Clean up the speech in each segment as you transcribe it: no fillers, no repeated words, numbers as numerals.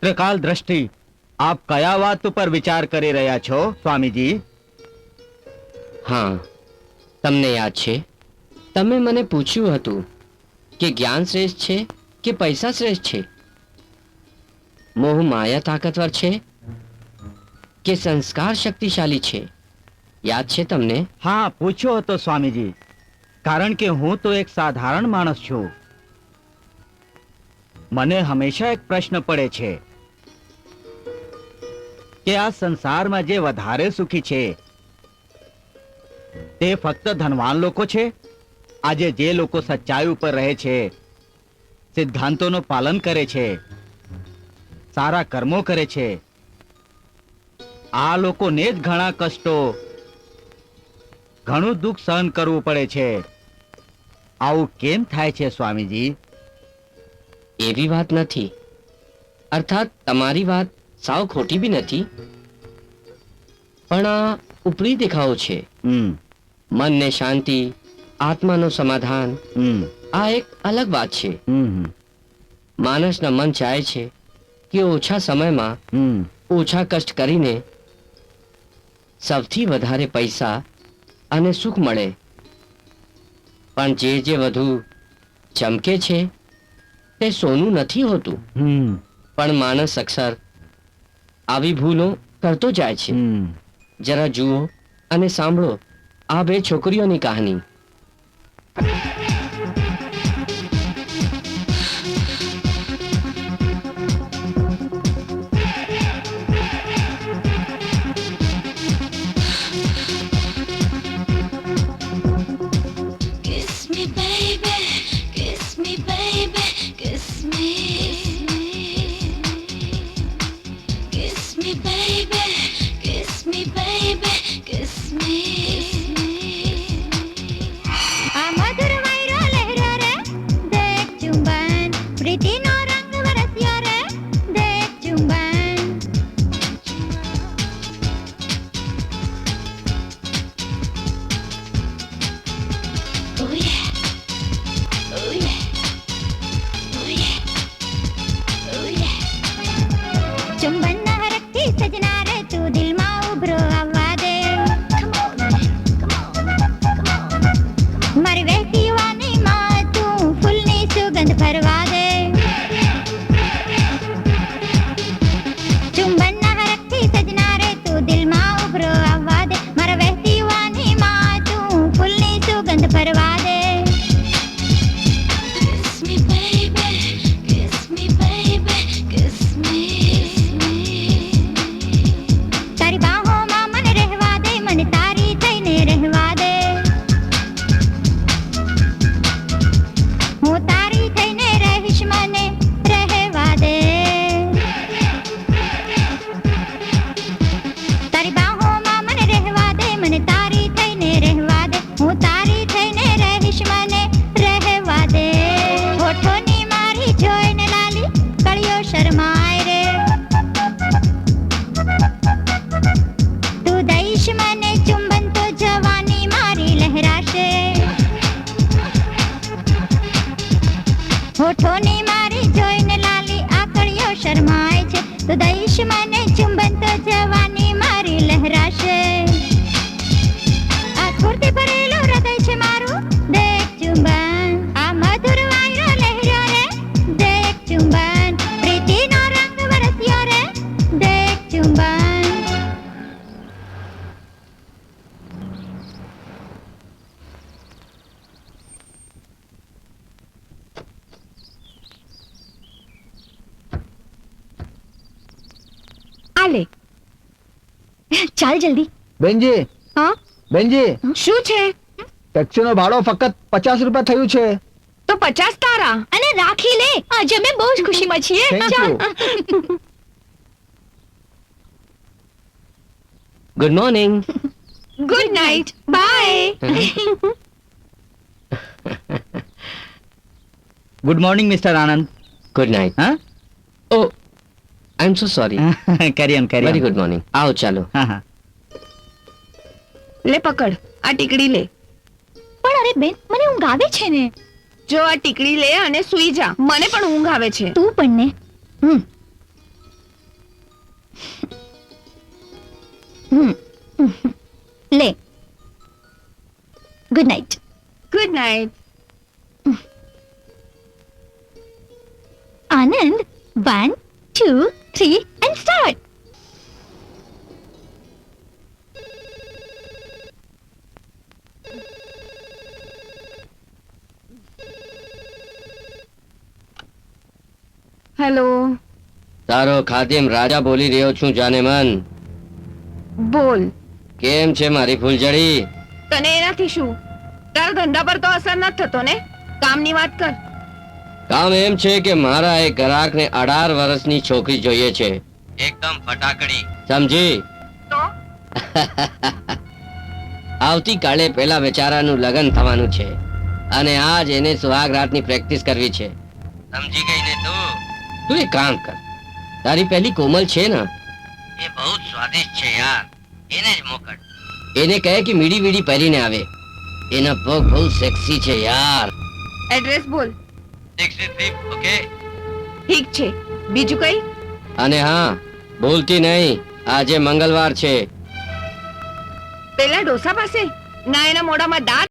ત્રિકાલ દ્રષ્ટિ, આપ કયા વાત ઉપર વિચાર કરી રહ્યા છો સ્વામીજી? હા, તમને યાદ છે તમે મને પૂછ્યું હતું કે જ્ઞાન શ્રેષ્ઠ છે કે પૈસા શ્રેષ્ઠ છે? મોહ માયા તાકાતવર છે કે સંસ્કાર શક્તિશાળી છે? યાદ છે તમને? હા, પૂછ્યો હતો સ્વામીજી, કારણ કે હું તો એક સાધારણ માણસ છું. મને હંમેશા એક પ્રશ્ન પડે છે કે આ સંસારમાં જે વધારે સુખી છે તે ફક્ત ધનવાન લોકો છે? આજે જે લોકો સચ્ચાઈ ઉપર રહે છે, સિદ્ધાંતોનું પાલન કરે છે, સારા કર્મો કરે છે, આ લોકોને જ ઘણા કષ્ટો, ઘણું દુઃખ સહન કરવું પડે છે. આવું કેમ થાય છે સ્વામીજી? એવી વાત નથી. અર્થાત તમારી વાત સાવ ખોટી બી નથી, પણ આ ઉપરી દેખાવો છે. મનને શાંતિ, આત્માનું સમાધાન, આ એક અલગ વાત છે. માણસના મન ચાહે છે કે ઓછા સમયમાં ઓછા કષ્ટ કરીને સૌથી વધારે પૈસા અને સુખ મળે. પણ જે વધુ ચમકે છે તે સોનું નથી હોતું. પણ માણસ અક્ષર આવી ભૂલો કરતો જાય છે. જરા જુઓ અને સાંભળો આ બે છોકરીઓની કહાની. ચાલ જલ્દી. બેનજી. હા બેનજી. શું છે? ટેક્સી નો ભાડો ફક્ત 50 રૂપિયા થયું છે. તો 50 તારા અને રાખી લે. આજે અમે બહુ જ ખુશીમાં છીએ. Good morning. Good night. Bye. Good morning mister Anand. Good night. હા, oh I am so sorry. Carry on. Very good morning. આવો ચાલો. હા. લે પકડ આ ટીકડી લે. પણ અરે બેન, મને ઊંઘ આવે છે ને. જો આ ટીકડી લે અને સૂઈ જા. મને પણ ઊંઘ આવે છે. તું પણ ને. લે good night. Good night. Anand 1 2 3 and start. Hello. તારો ખાદિમ રાજા બોલી રહ્યો છું જાને મન. બોલ. કેમ છે મારી ફૂલઝડી? તને એનાથી શું? તારા ધંધા પર તો અસર નથી થતો ને. કામની વાત કર. કામ એમ છે કે મારા એક ગ્રાહકને 18 વર્ષની છોકરી જોઈએ છે, એકદમ ફટાકડી, સમજી? તો આવતીકાલે પેલા બેચારાનું લગ્ન થવાનું છે અને આજ એને સુહાગરાતની પ્રેક્ટિસ કરવી છે, સમજી ગઈ ને તું? તું એક કામ કર, તારી પહેલી કોમલ છે ને, એ બહુ સ્વાદિષ્ટ છે યાર, એને જ મોકલ. એને કહે કે મીડી વીડી પહેરીને આવે, એના પગ બહુ સેક્સી છે યાર. એડ્રેસ બોલ. 63 ઓકે? ઠીક છે. બીજું કઈ? અને હા, ભૂલતી નહીં, આજે મંગળવાર છે. પેલા ડોસા પાસે ના, એના મોઢામાં દાંત.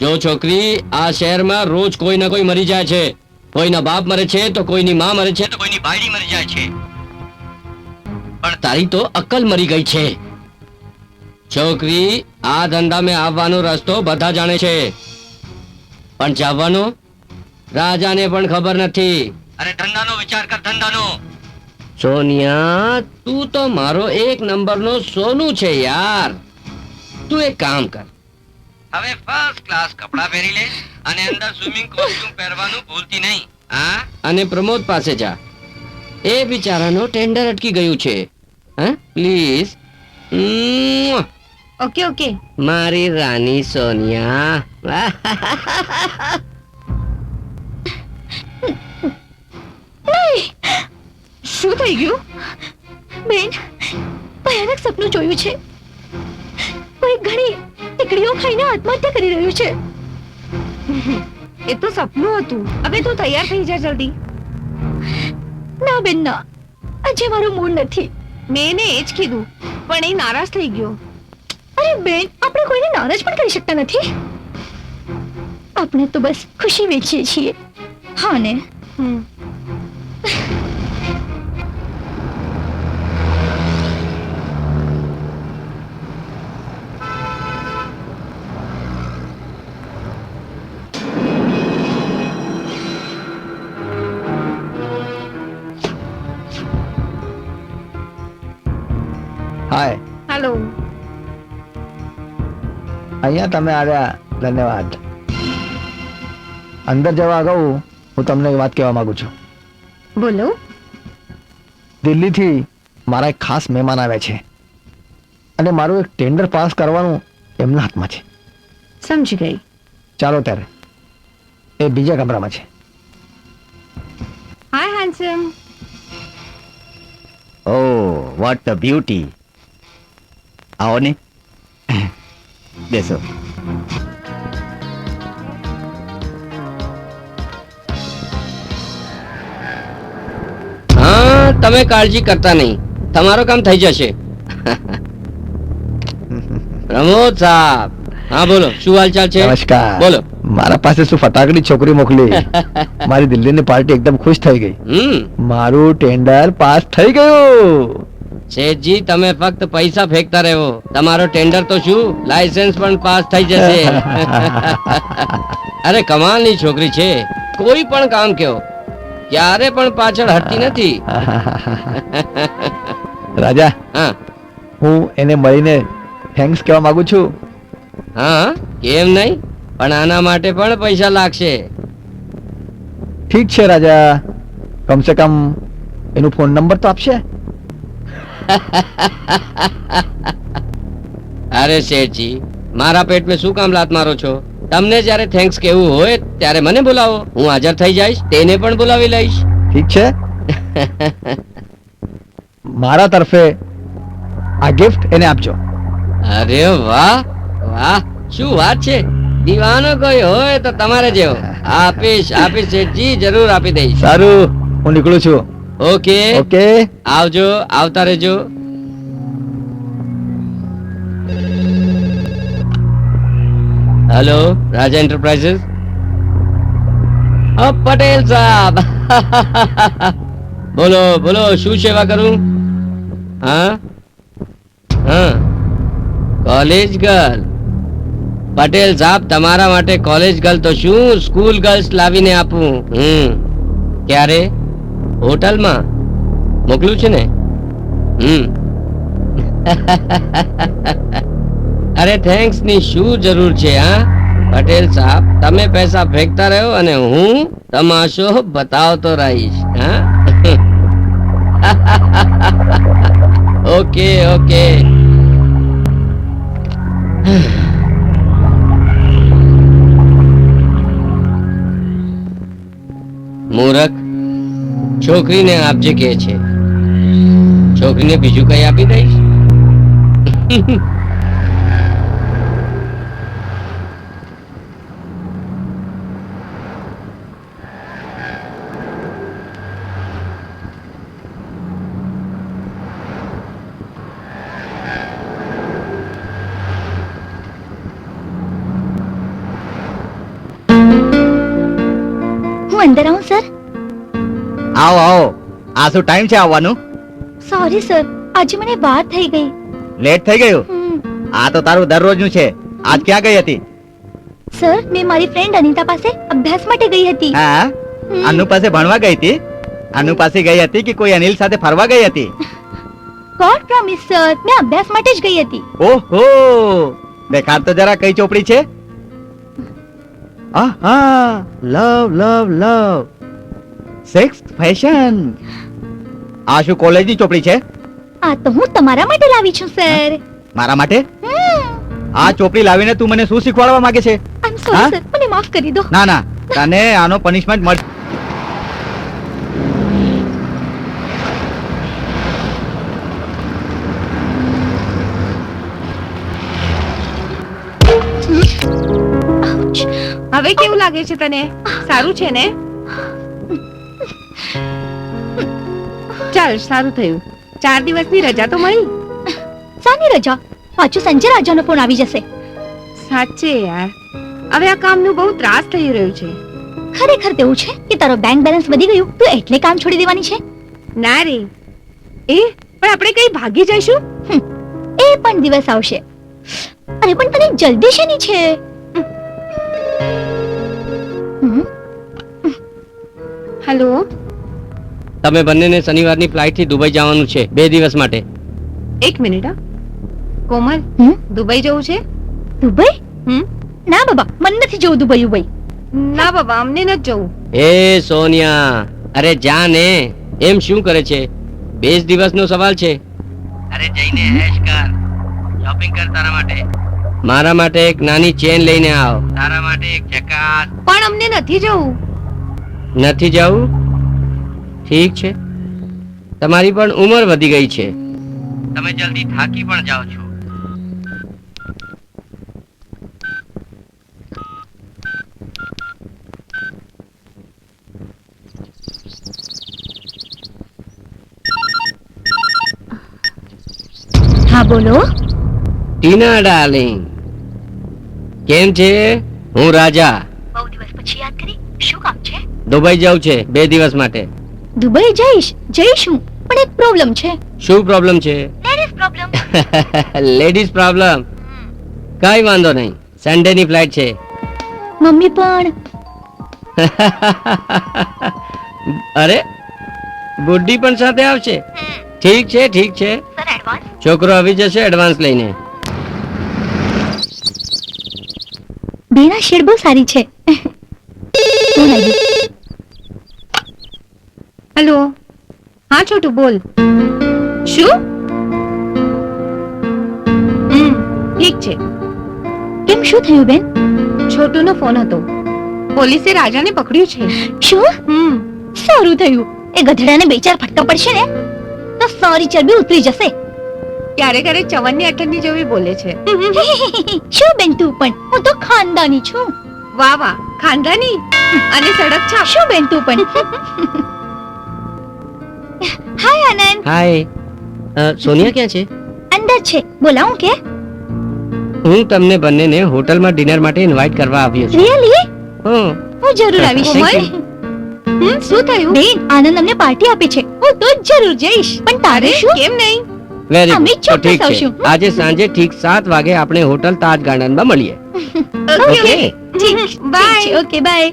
જો છોકરી, આ શહેરમાં રોજ કોઈ ના કોઈ મરી જાય છે. કોઈના બાપ મરે છે તો કોઈની માં મરે છે તો કોઈની બાયડી મરી જાય છે. પણ તારી તો અક્કલ મરી ગઈ છે. છોકરી, આ ધંધા મેં આવવાનો રસ્તો બધા જાણે છે, પણ જવાનો રાજાને પણ ખબર નથી. અરે ધંધાનો વિચાર કર, ધંધાનો. સોનિયા, તું તો મારો એક નંબરનો સોનું છે યાર. તું એક કામ કર, હવે ફર્સ્ટ ક્લાસ કપડા પહેરી લે અને અંદર સ્વિમિંગ કોસ્ટ્યુમ પહેરવાનું ભૂલતી નહીં. હા, અને પ્રમોદ પાસે જા. એ બિચારાનો ટેન્ડર અટકી ગયું છે. હા, પ્લીઝ. Okay okay. મારી રાની સોનિયા. શું થઈ ગયું બેન? ભયાનક સપનું જોયું છે. કોઈ ઘણી ટીકડીઓ ખાઈને આત્મહત્યા કરી રહ્યું છે. એ તો સપનું હતું. હવે તું તૈયાર થઈ જા જલ્દી. ના બેન ના, આજે મારો મૂડ નથી. મેં એને એ જ કીધું, પણ એ નારાજ થઈ ગયો. અરે બેન, આપણે કોઈને નારાજ પણ કરી શકતા નથી. આપણે તો બસ ખુશી વેચીએ છીએ. હા ને? હમ. હાય, હેલો. અહીંયા તમે આવ્યા, ધન્યવાદ. અંદર જવા અગાઉ હું તમને એક વાત કહેવા માંગુ છું. બોલો. દિલ્હીથી મારા એક ખાસ મહેમાન આવ્યા છે અને મારું એક ટેન્ડર પાસ કરવાનું એમના હાથમાં છે. સમજી ગઈ. ચાલો ત્યારે, એ બીજા કમરામાં છે. હાય handsome. Oh, what a beauty. આવો ને, બેસો. હા, તમે કાળજી કરતા નહીં, તમારું કામ થઈ જશે. પ્રમોદ સાહેબ, હા બોલો, શું હાલચાલ છે? નમસ્કાર. બોલો. મારા પાસે શું ફટાકડી છોકરી મોકલી. મારી દિલ્હીની પાર્ટી એકદમ ખુશ થઈ ગઈ. મારું ટેન્ડર પાસ થઈ ગયું. શેઠજી, તમે ફક્ત પૈસા ફેંકતા રહો, તમારો ટેન્ડર તો શું, લાયસન્સ પણ પાસ થઈ જશે. અરે કમાલની છોકરી છે, કોઈ પણ કામ કહો, ક્યારે પણ પાછળ હટતી નથી. રાજા, હા હું એને મળીને થેન્ક્સ કહેવા માંગુ છું. હા, કેમ નહીં, પણ આના માટે પણ પૈસા લાગશે. ઠીક છે રાજા, કમસે કમ એનો ફોન નંબર તો આપશે. અરે શેઠજી, મારા પેટમાં શું કામ લાત મારો છો? તમને જ્યારે થેન્ક્સ કહેવું હોય ત્યારે મને બોલાવો, હું હાજર થઈ જઈશ, તેને પણ બોલાવી લઈશ. ઠીક છે. મારા તરફે આ ગિફ્ટ એને આપજો. અરે વાહ વાહ, શું વાત છે! દીવાનો કોઈ હોય તો તમારે જેવો. આપીશ આપીશ શેઠજી, જરૂર આપી દઈશ. સારું, હું નીકળું છું. Okay okay. આવજો, આવતા રહેજો. હેલો, રાજા એન્ટરપ્રાઇઝીસ. પટેલ સાહેબ. બોલો બોલો, શું સેવા કરું? હા હા, કોલેજ ગર્લ. પટેલ સાહેબ, તમારા માટે કોલેજ ગર્લ તો શું, સ્કૂલ ગર્લ્સ લાવીને આપું. ક્યારે? હોટલમાં મોકલું છે ને? અરે થેન્ક્સ ની શું જરૂર છે? હા પટેલ સાહેબ, તમે પૈસા ફેંકતા રહ્યો અને હું તમાશો બતાવતો રહીશ. હા ઓકે ઓકે. મૂરખ, છોકરીને આપજે કે છે, છોકરીને બીજું કઈ આપી દઈશ. હું અંદર આવું સર? આવો આવો. આ શું ટાઈમ છે આવવાનું? સોરી સર, આજે મને વાર થઈ ગઈ. લેટ થઈ ગયું? હમ. આ તો તારું દરરોજનું છે. આજ ક્યાં ગઈ હતી? સર, મેં મારી ફ્રેન્ડ અનિતા પાસે અભ્યાસ માટે ગઈ હતી. હા, અનુ પાસે ભણવા ગઈ હતી? અનુ પાસે ગઈ હતી કે કોઈ અનિલ સાથે ફરવા ગઈ હતી? ગોડ પ્રોમિસ સર, મેં અભ્યાસ માટે જ ગઈ હતી. ઓહો, દેખાડ તો જરા કઈ ચોપડી છે? આહા, લવ લવ લવ, સિક્સ ફેશન. આ શું કોલેજની ચોપડી છે? આ તો હું તમારા માટે લાવી છું સર. મારા માટે? આ ચોપડી લાવીને તું મને શું શીખવાડવા માંગે છે? આઈ એમ સોરી હા? સર, મને માફ કરી દો. ના ના, તને આનો પનિશમેન્ટ મળશે. હવે કેવું લાગે છે તને? સારું છે ને? ચાલ, સારું થયું. 4 દિવસની રજા તો મળી. સાની રજા? પાછું સંજય રાજાનો ફોન આવી જશે. સાચે યાર, હવે આ કામનું બહુ ત્રાસ થઈ રહ્યું છે. ખરેખર તેવું છે કે તારો બેંક બેલેન્સ વધી ગયું તો એટલે કામ છોડી દેવાની છે? ના રે, પણ આપણે કઈ ભાગી જઈશું? એ પણ દિવસ આવશે. અરે પણ તને જલ્દી શેની છે? હેલો, તમે બંનેને શનિવારની ફ્લાઇટથી દુબઈ જવાનું છે 2 દિવસ માટે. 1 મિનિટ. કોમલ, દુબઈ જવું છે? દુબઈ? ના બાબા, મને નથી જવું દુબઈ. ઉબઈ ના બાબા, અમને નથી જવું. એ સોનિયા, અરે જા ને, એમ શું કરે છે? 2 દિવસનો સવાલ છે. અરે જઈને હેશ કર, શોપિંગ કર તારા માટે. મારા માટે એક નાની ચેન લઈને આવ. તારા માટે એક જકાત. પણ અમને નથી જવું. નથી જવું? ઠીક છે, તમારી પણ ઉંમર વધી ગઈ છે, તમે જલ્દી થાકી પણ જાઓ છો. હા બોલો. ટીના ડાર્લિંગ, કેમ છે? હું રાજા. બહુ દિવસ પછી યાદ કરી. શું કામ છે? દુબઈ જવું છે 2 દિવસ માટે. દુબઈ જઈશું, પણ એક પ્રોબ્લેમ છે. શું પ્રોબ્લેમ છે? Ladies problem. Ladies problem? કઈ વાંધો નહીં, સન્ડે ની ફ્લાઇટ છે. મમ્મી પણ. અરે ગુડ્ડી પણ સાથે આવશે? ઠીક છે, ઠીક છે. Sir advance. છોકરો આવી જશે એડવાન્સ લઈને. બેના શેડ બહુ સારી છે. ફોન આવ્યો. હેલો, હા છોટું બોલ. શું? ઠીક છે. કેમ, શું થયું બેન? છોટુનો ફોન હતો, પોલીસે રાજાને પકડ્યું છે. શું? સારું થયું. એ ગધેડાને 2-4 ફટકા પડશે ને તો સારી ચરબી ઉતરી જશે. ક્યારે ક્યારે ચવનની અઠન્ની જેવી બોલે છે. શું બેન તું પણ? હું તો ખાનદાની છું. વાહ વાહ, ખાનદાની અને સડક છાપ. શું બેન તું પણ? હાય આનંદ. હાય. સોનિયા ક્યાં છે? અંદર છે. બોલાવું કે? હું તમને બંનેને હોટલમાં ડિનર માટે ઇન્વાઇટ કરવા આવ્યો છું. રિયલી? હું જરૂર આવીશ. શું થયું? બેન, આનંદ અમને પાર્ટી આપે છે. હું તો જરૂર જઈશ. પણ તારે શું? કેમ નહીં? વેરી અમે ગુડ. તો ચોક્કસ ઠીક છે, આવશું. આજે સાંજે ઠીક 7 વાગે આપણે હોટલ તાજ ગાર્ડનમાં મળીએ. ઓકે, ઠીક. બાય. Okay bye.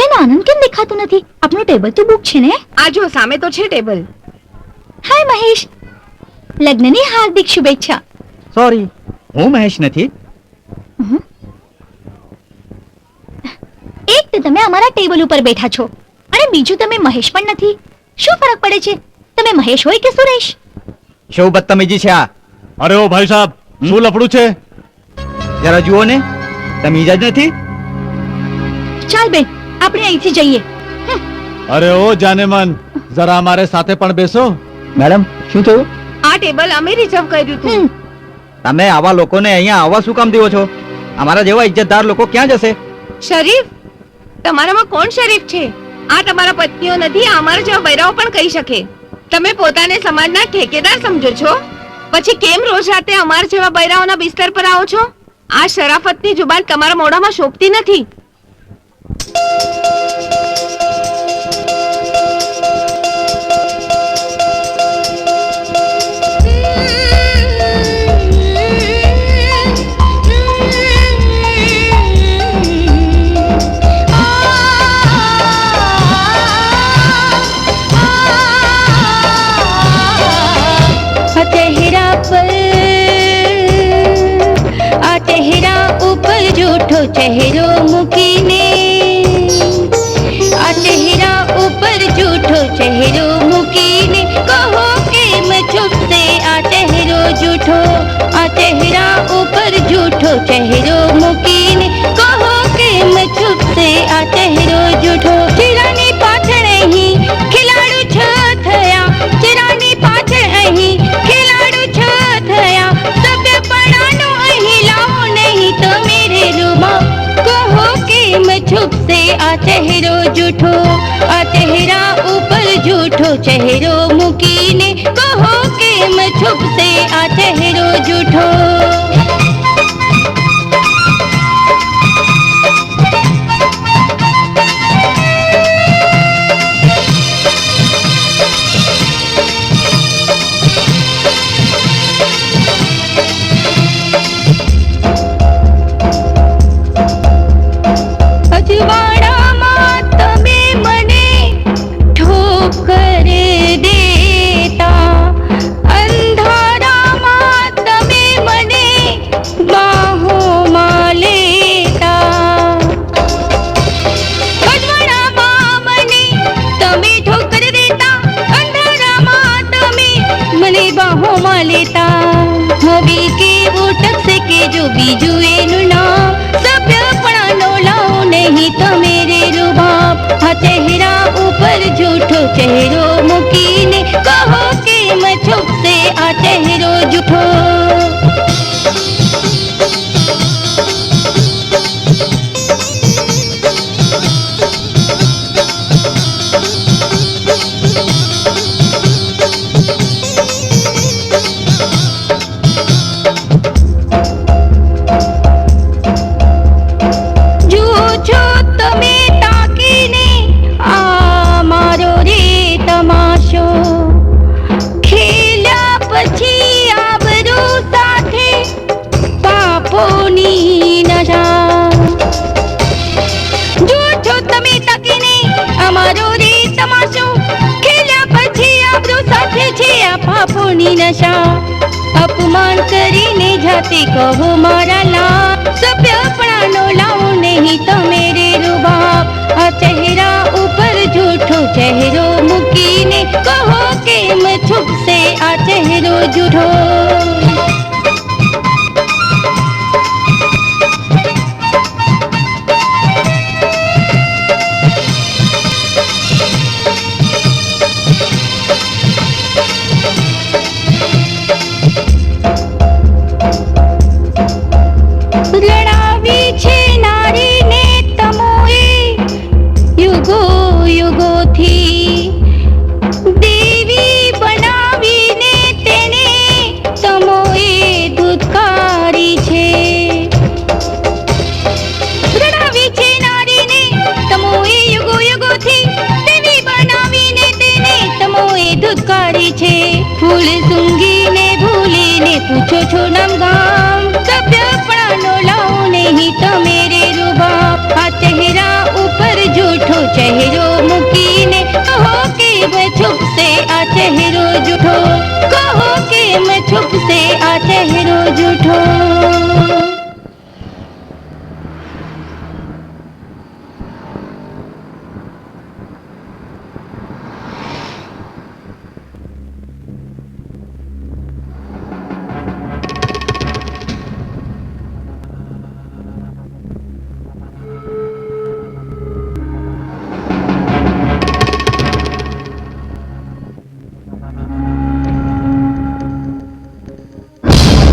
બેન, આનંદ કેમ દેખાતું નથી? આપણું ટેબલ તો બુક છે ને? આ જો સામે તો છે ટેબલ. હાય મહેશ, લગ્નની હાર્દિક શુભેચ્છા. સોરી, હું મહેશ નથી. એક તો તમે અમારા ટેબલ ઉપર બેઠા છો અને બીજું તમે મહેશ પણ નથી. શું ફરક પડે છે? તમે મહેશ હોય કે સુરેશ? શું બદતમીજી છે આ? અરે ઓ ભાઈ સાહેબ, શું લફડું છે? જરા જુઓ ને, તમીજ જ નથી. ચાલ બેન, આપણે અહીંથી જઈએ. અરે ઓ જાનેમન, જરા અમારે સાથે પણ બેસો. મેડમ, શું થયું? આ ટેબલ અમે રિઝર્વ કર્યું હતું. તમે આવા લોકોને અહીંયા આવવા શું કામ દેવો છો? અમારા જેવા ઇજ્જતદાર લોકો ક્યાં જશે? શરીફ, તમારામાં કોણ શરીફ છે? આ તમારા પત્નીઓ નથી, આ અમારા જેવા બૈરાઓ પણ કહી શકે. તમે પોતાને સમાજના ઠેકેદાર સમજો છો, પછી કેમ રોજ રાતે અમારા જેવા બૈરાઓના બિસ્તર પર આવો છો? આ શરાફતની જુબાન તમારા મોઢામાં શોભતી નથી. ચહેરો મૂકીને આ ચહેરા ઉપર જૂઠો ચહેરો મૂકીને કહો કેમ છૂટશે આ ચહેરો જૂઠો ચહેરો જૂઠો, આ ચહેરા ઉપર જૂઠો ચહેરો મૂકીને કહો કેમ છુપશે આ ચહેરો જૂઠો. અજવાળામાં તમે મને ઠોકર દેતા, અંધારામાં તમે મને બાહોમાં લેતા. અજવાળામાં મને તમે ઠોકર દેતા, અંધારામાં તમે મને બાહોમાં લેતા. હવે કેવું ટકશે કે જો બીજું એનું નામ, સભ્યપણાનો લાવો નહીં તમે રે રૂબાબ. આ ચહેરા ઉપર જૂઠો ચહેરો મૂકીને કહો કેમ છુપશે આ ચહેરો જૂઠો. જુઓ છો તમે તાકીને આ મારો રે તમાશો, ખેલ્યા પછી આબરૂ સાથે પાપોની નશા. જુઓ છો તમે તાકીને અમારો રે તમાશો, ખેલ્યા પછી આબરૂ સાથે છે આ પાપોની નશા. અપમાન કરીને જાતે કહો મારા લાલ, સભ્યપણાનો લાવો નહીં તમે રે રૂબાબ. આ ચહેરા ઉપર જૂઠો ચહેરો મૂકીને કહો કેમ છુપશે આ ચહેરો જૂઠો. રડાવી છે નારીને તમોએ યુગો યુગોથી, દેવી બનાવીને તેને તમોએ ધૂતકારી છે. રડાવી છે નારીને તમોએ યુગો યુગોથી, દેવી બનાવીને તેને તમોએ ધૂતકારી છે. ફૂલ સૂંઘીને ભૂલીને પૂછો છો નામ ગામ, સભ્યપણાનો લાવો નહીં તમે રે રૂબાબ. આ ચહેરા ઉપર જૂઠો ચહેરો મૂકીને કહો કેમ છુપશે આ ચહેરો જૂઠો. કહો કેમ છુપશે આ ચહેરો જૂઠો.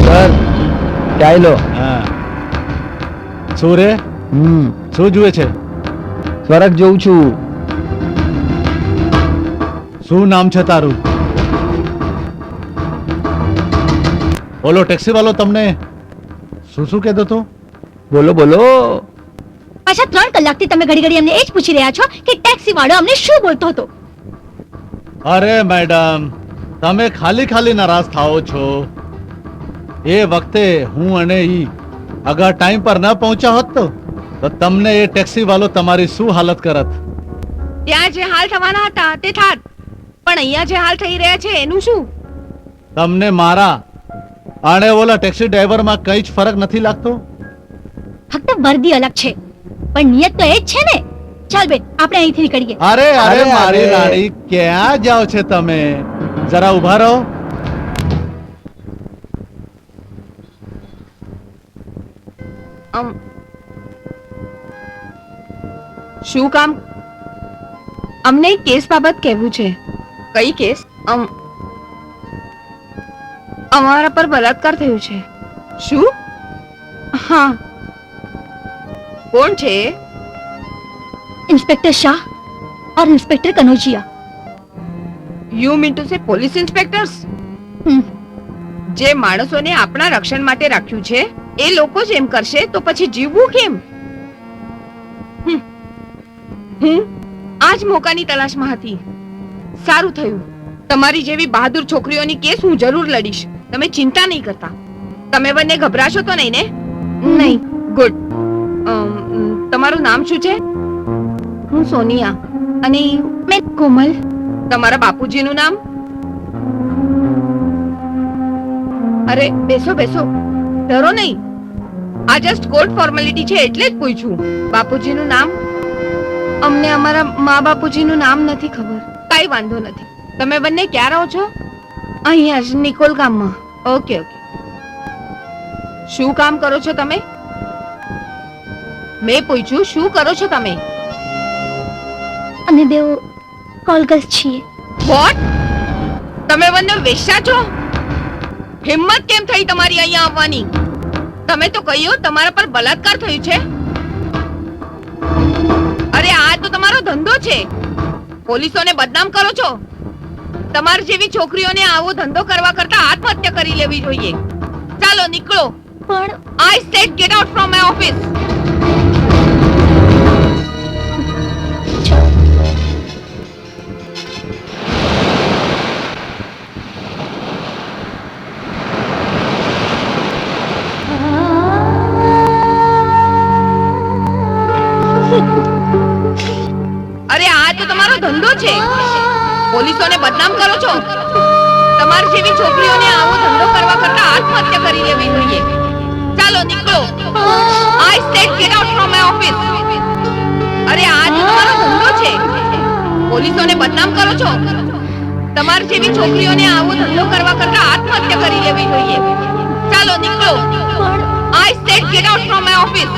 સર ચાઈ લો. હા શું રે શું જુએ છે? સ્વરગ જોઉં છું. શું નામ છે તારું? ઓલો ટેક્સી વાળો તમને શું શું કહેતો હતો? બોલો બોલો. પાછા 3 કલાકથી તમે ઘડી ઘડી અમને એ જ પૂછી રહ્યા છો કે ટેક્સી વાળો અમને શું બોલતો હતો. અરે મેડમ, તમે ખાલી ખાલી નારાજ થાઓ છો. એ વખતે હું અને ઈ અગર ટાઈમ પર ન પહોંચ્યા હોત તો તમને એ ટેક્સી વાળો તમારી શું હાલત કરત? ત્યાં જે હાલ થવાના હતા તે થાત, પણ અહીંયા જે હાલ થઈ રહ્યા છે એનું શું? તમને મારા અને ઓલા ટેક્સી ડ્રાઈવરમાં કઈ જ ફરક નથી લાગતો? ફક્ત વર્દી અલગ છે પણ નિયત તો એ જ છે ને. ચાલ બેન આપણે અહીંથી નીકળીએ. અરે અરે અરે, મારી અરે. રાણી, ક્યાં જાઓ છો તમે? જરા ઊભા રહો. શું કામ? અમને એક કેસ બાબત કહેવું છે. કઈ કેસ? અમારા પર બલાત્કાર થયો છે. શું? હા. કોણ છે? इंस्पेक्टर शाह और inspector Kanaujia. You mean to say police inspectors? Hmm. જે માણસોને આપણા રક્ષણ માટે રાખ્યું છે એ લોકો જ એમ કરશે તો પછી જીવવું કેમ? હું આજ મોકાની તલાશમાં હતી. સારું થયું, તમારી જેવી બહાદુર છોકરીઓની કેસ હું જરૂર લડીશ. તમે ચિંતા નહીં કરતા. તમે બંને ગભરાશો તો નહીં ને? નહીં. ગુડ. તમારું નામ શું છે? હું સોનિયા. અને મેં કોમલ. તમારા બાપુજીનું નામ? અરે બેસો બેસો, ડરો નહીં. આ જસ્ટ કોર્ટ ફોર્માલિટી છે એટલે જ પૂછ્યું. બાપુજીનું નામ? અમને અમારા મા બાપુજીનું નામ નથી ખબર. કઈ વાંધો નથી. તમે બંને ક્યાં રહો છો? અહીંયા જ નિકોલ ગામમાં. Okay okay. શું કામ કરો છો તમે? મેં પૂછ્યું શું કરો છો તમે? અમે બેવ કોલગર્લ્સ છીએ. વોટ? તમે બંને વેશ્યા છો? હિંમત કેમ થઈ તમારી અહીંયા આવવાની? તમે તો કહ્યું તમારા પર બલાત્કાર થયું છે. અરે આ તો તમારો ધંધો છે. પોલીસોને બદનામ કરો છો. તમારી જેવી છોકરીઓને આવો ધંધો કરવા કરતા આત્મહત્યા કરી લેવી જોઈએ. ચાલો નીકળો. પણ I said get out from my office. અરે આ તો તમારો ધંધો છે. પોલીસોને બદનામ કરો છો. તમારી જેવી છોકરીઓને આવો ધંધો કરવા કરતા આત્મહત્યા કરી લેવી જોઈએ. ચાલો નીકળો. I said get out from my office. અરે આ તો તમારો ધંધો છે. પોલીસોને બદનામ કરો છો. તમારી જેવી છોકરીઓને આવો ધંધો કરવા કરતા આત્મહત્યા કરી લેવી જોઈએ. ચાલો નીકળો. I said get out from my office.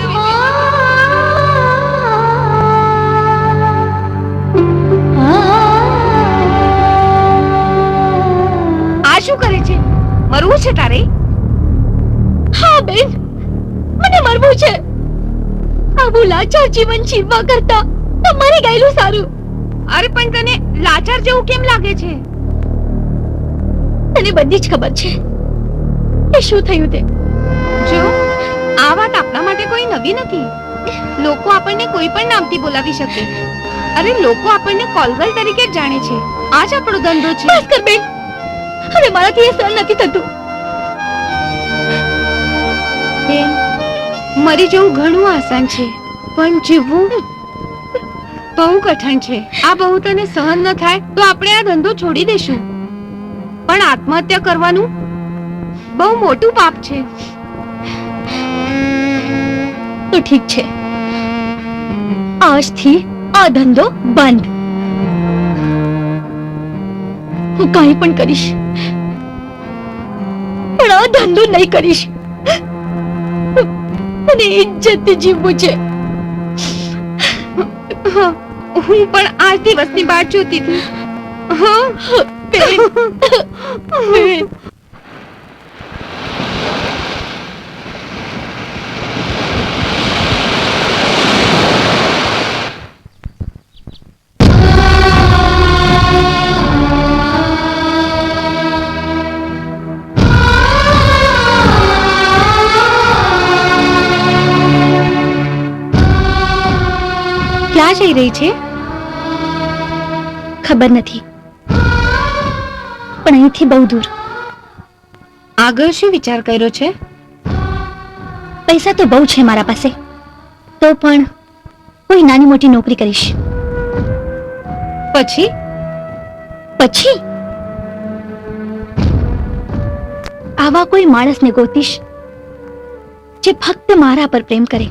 આ શું કરે છે? મરવું છે તારે? હા બેન, મને મરવું છે. આવું લાચાર જીવન જીવવા કરતા તો મરી ગયેલું સારું. અરે પણ તને લાચાર જેવું કેમ લાગે છે? તને બધી જ ખબર છે કે શું થયું તે. જો આ વાત આપણા માટે કોઈ નવી નથી. લોકો આપણને કોઈ પણ નામથી બોલાવી શકે. અરે લોકો આપણને કોલગર્લ તરીકે જ જાણે છે. આ જ આપણો ધંધો છે. બસ કર બેન, હવે મારાથી એ સહન નથી થતું. બેન, મરી જવું ઘણું આસાન છે, પણ જીવવું બહુ કઠણ છે. આ બહુ તને સહન ન થાય તો આપણે આ ધંધો છોડી દેશું. પણ આત્મહત્યા કરવાનું બહુ મોટું પાપ છે. તો ઠીક છે, આજથી આ ધંધો બંધ. હું કાંઈ પણ કરીશ, પણ આ ધંધો નહીં કરીશ. મને ઇજ્જતથી જીવવું છે. હું પણ આ દિવસની વાટ જોતી હતી. હા બેન, બેન. ક્યાં જઈ રહી છે? ખબર નથી, પણ અહીંથી બહુ દૂર. આગળ શું વિચાર કર્યો છે? પૈસા તો બહુ છે મારા પાસે, તો પણ કોઈ નાની મોટી નોકરી કરીશ. પછી પછી આવા કોઈ માણસને ગોતીશ જે ફક્ત મારા પર પ્રેમ કરે.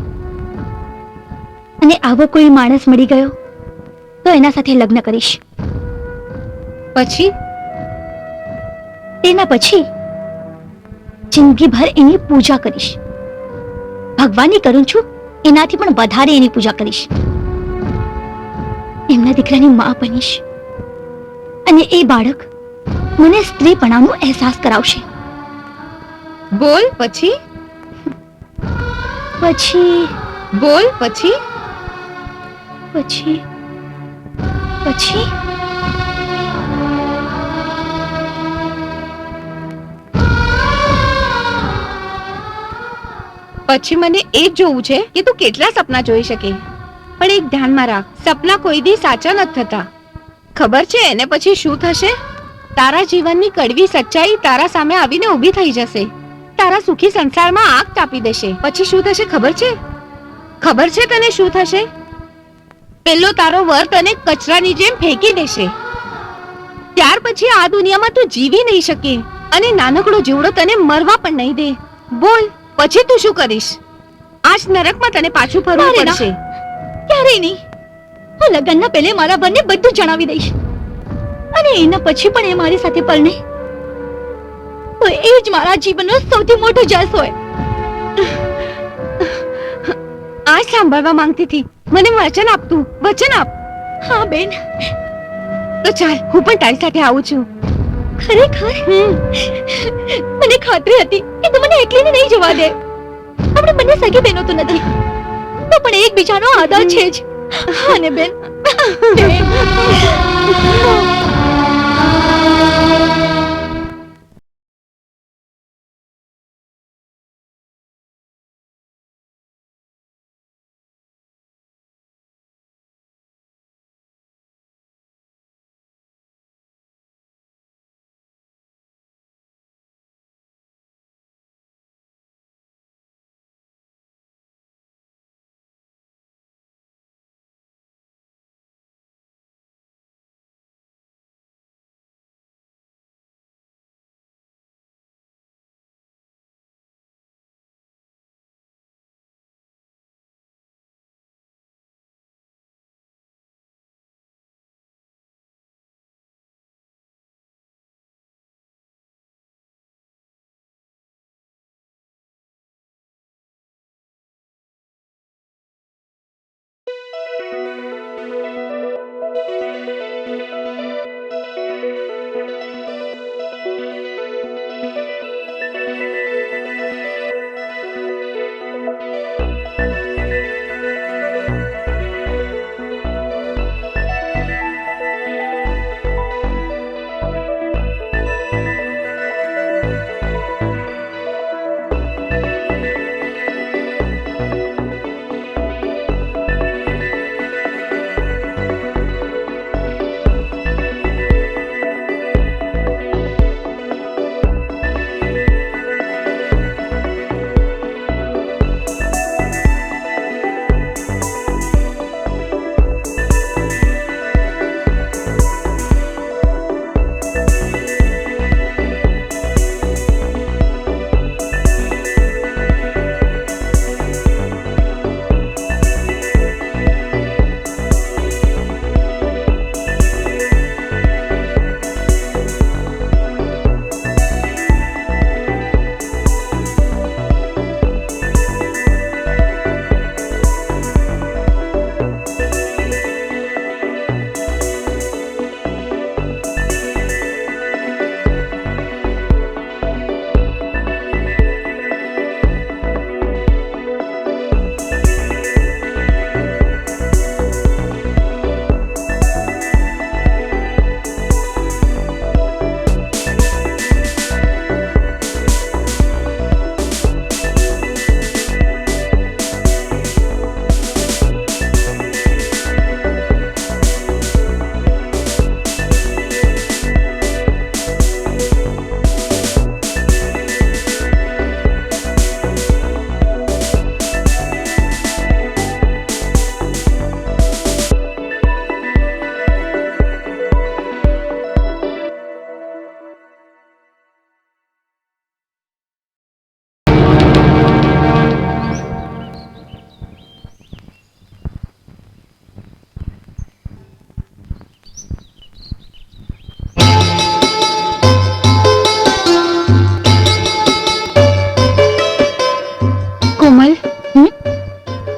અને આવો કોઈ માણસ મળી ગયો તો એના સાથે લગ્ન કરીશ. પછી તેના પછી જિંદગીભર એની પૂજા કરીશ. ભગવાનની કરું છું એનાથી પણ વધારે એની પૂજા કરીશ. એમના દીકરાની માં બનીશ અને એ બાળક મને સ્ત્રીપણાનો અહેસાસ કરાવશે. બોલ પછી. પછી બોલ પછી. પછી પછી પછી મને એ જ જોવું છે કે તું કેટલા સપના જોઈ શકે. પણ એક ધ્યાનમાં રાખ, સપના કોઈ દી સાચા નથી થતા. ખબર છે એને પછી શું થશે? તારા જીવનની કડવી સચ્ચાઈ તારા સામે આવીને ઊભી થઈ જશે. તારા સુખી સંસારમાં આગ તાપી દેશે. પછી શું થશે ખબર છે? ખબર છે તને શું થશે? પેલો તારો વર તને કચરાની જેમ ફેંકી દેશે. ત્યાર પછી આ દુનિયામાં તું જીવી નહીં શકે અને નાનકડો જીવડો તને મરવા પણ નહીં દે. બોલ પછી તું શું કરીશ? આજ નરકમાં તને પાછું ફરવું મારે ના. પડશે. ક્યારેય નહીં. હું લગ્નના પહેલે મારા વરને બધું જણાવી દઈશ અને એના પછી પણ એ મારી સાથે પરણે તો એ જ મારા જીવનનો સૌથી મોટો જસ હોય. આ સાંભળવા માંગતી હતી. મને વચન આપ, તું વચન આપ. હા બેન, તો ચાલ હું પણ તારી સાથે આવું છું. ખરેખર મને ખાતરી હતી કે તું મને એકલીને નહીં જવા દે. આપણે બંને સગી બહેનો તો નથી, તો પણ એકબીજાનો આદર છે જ. હા ને બેન? બેન.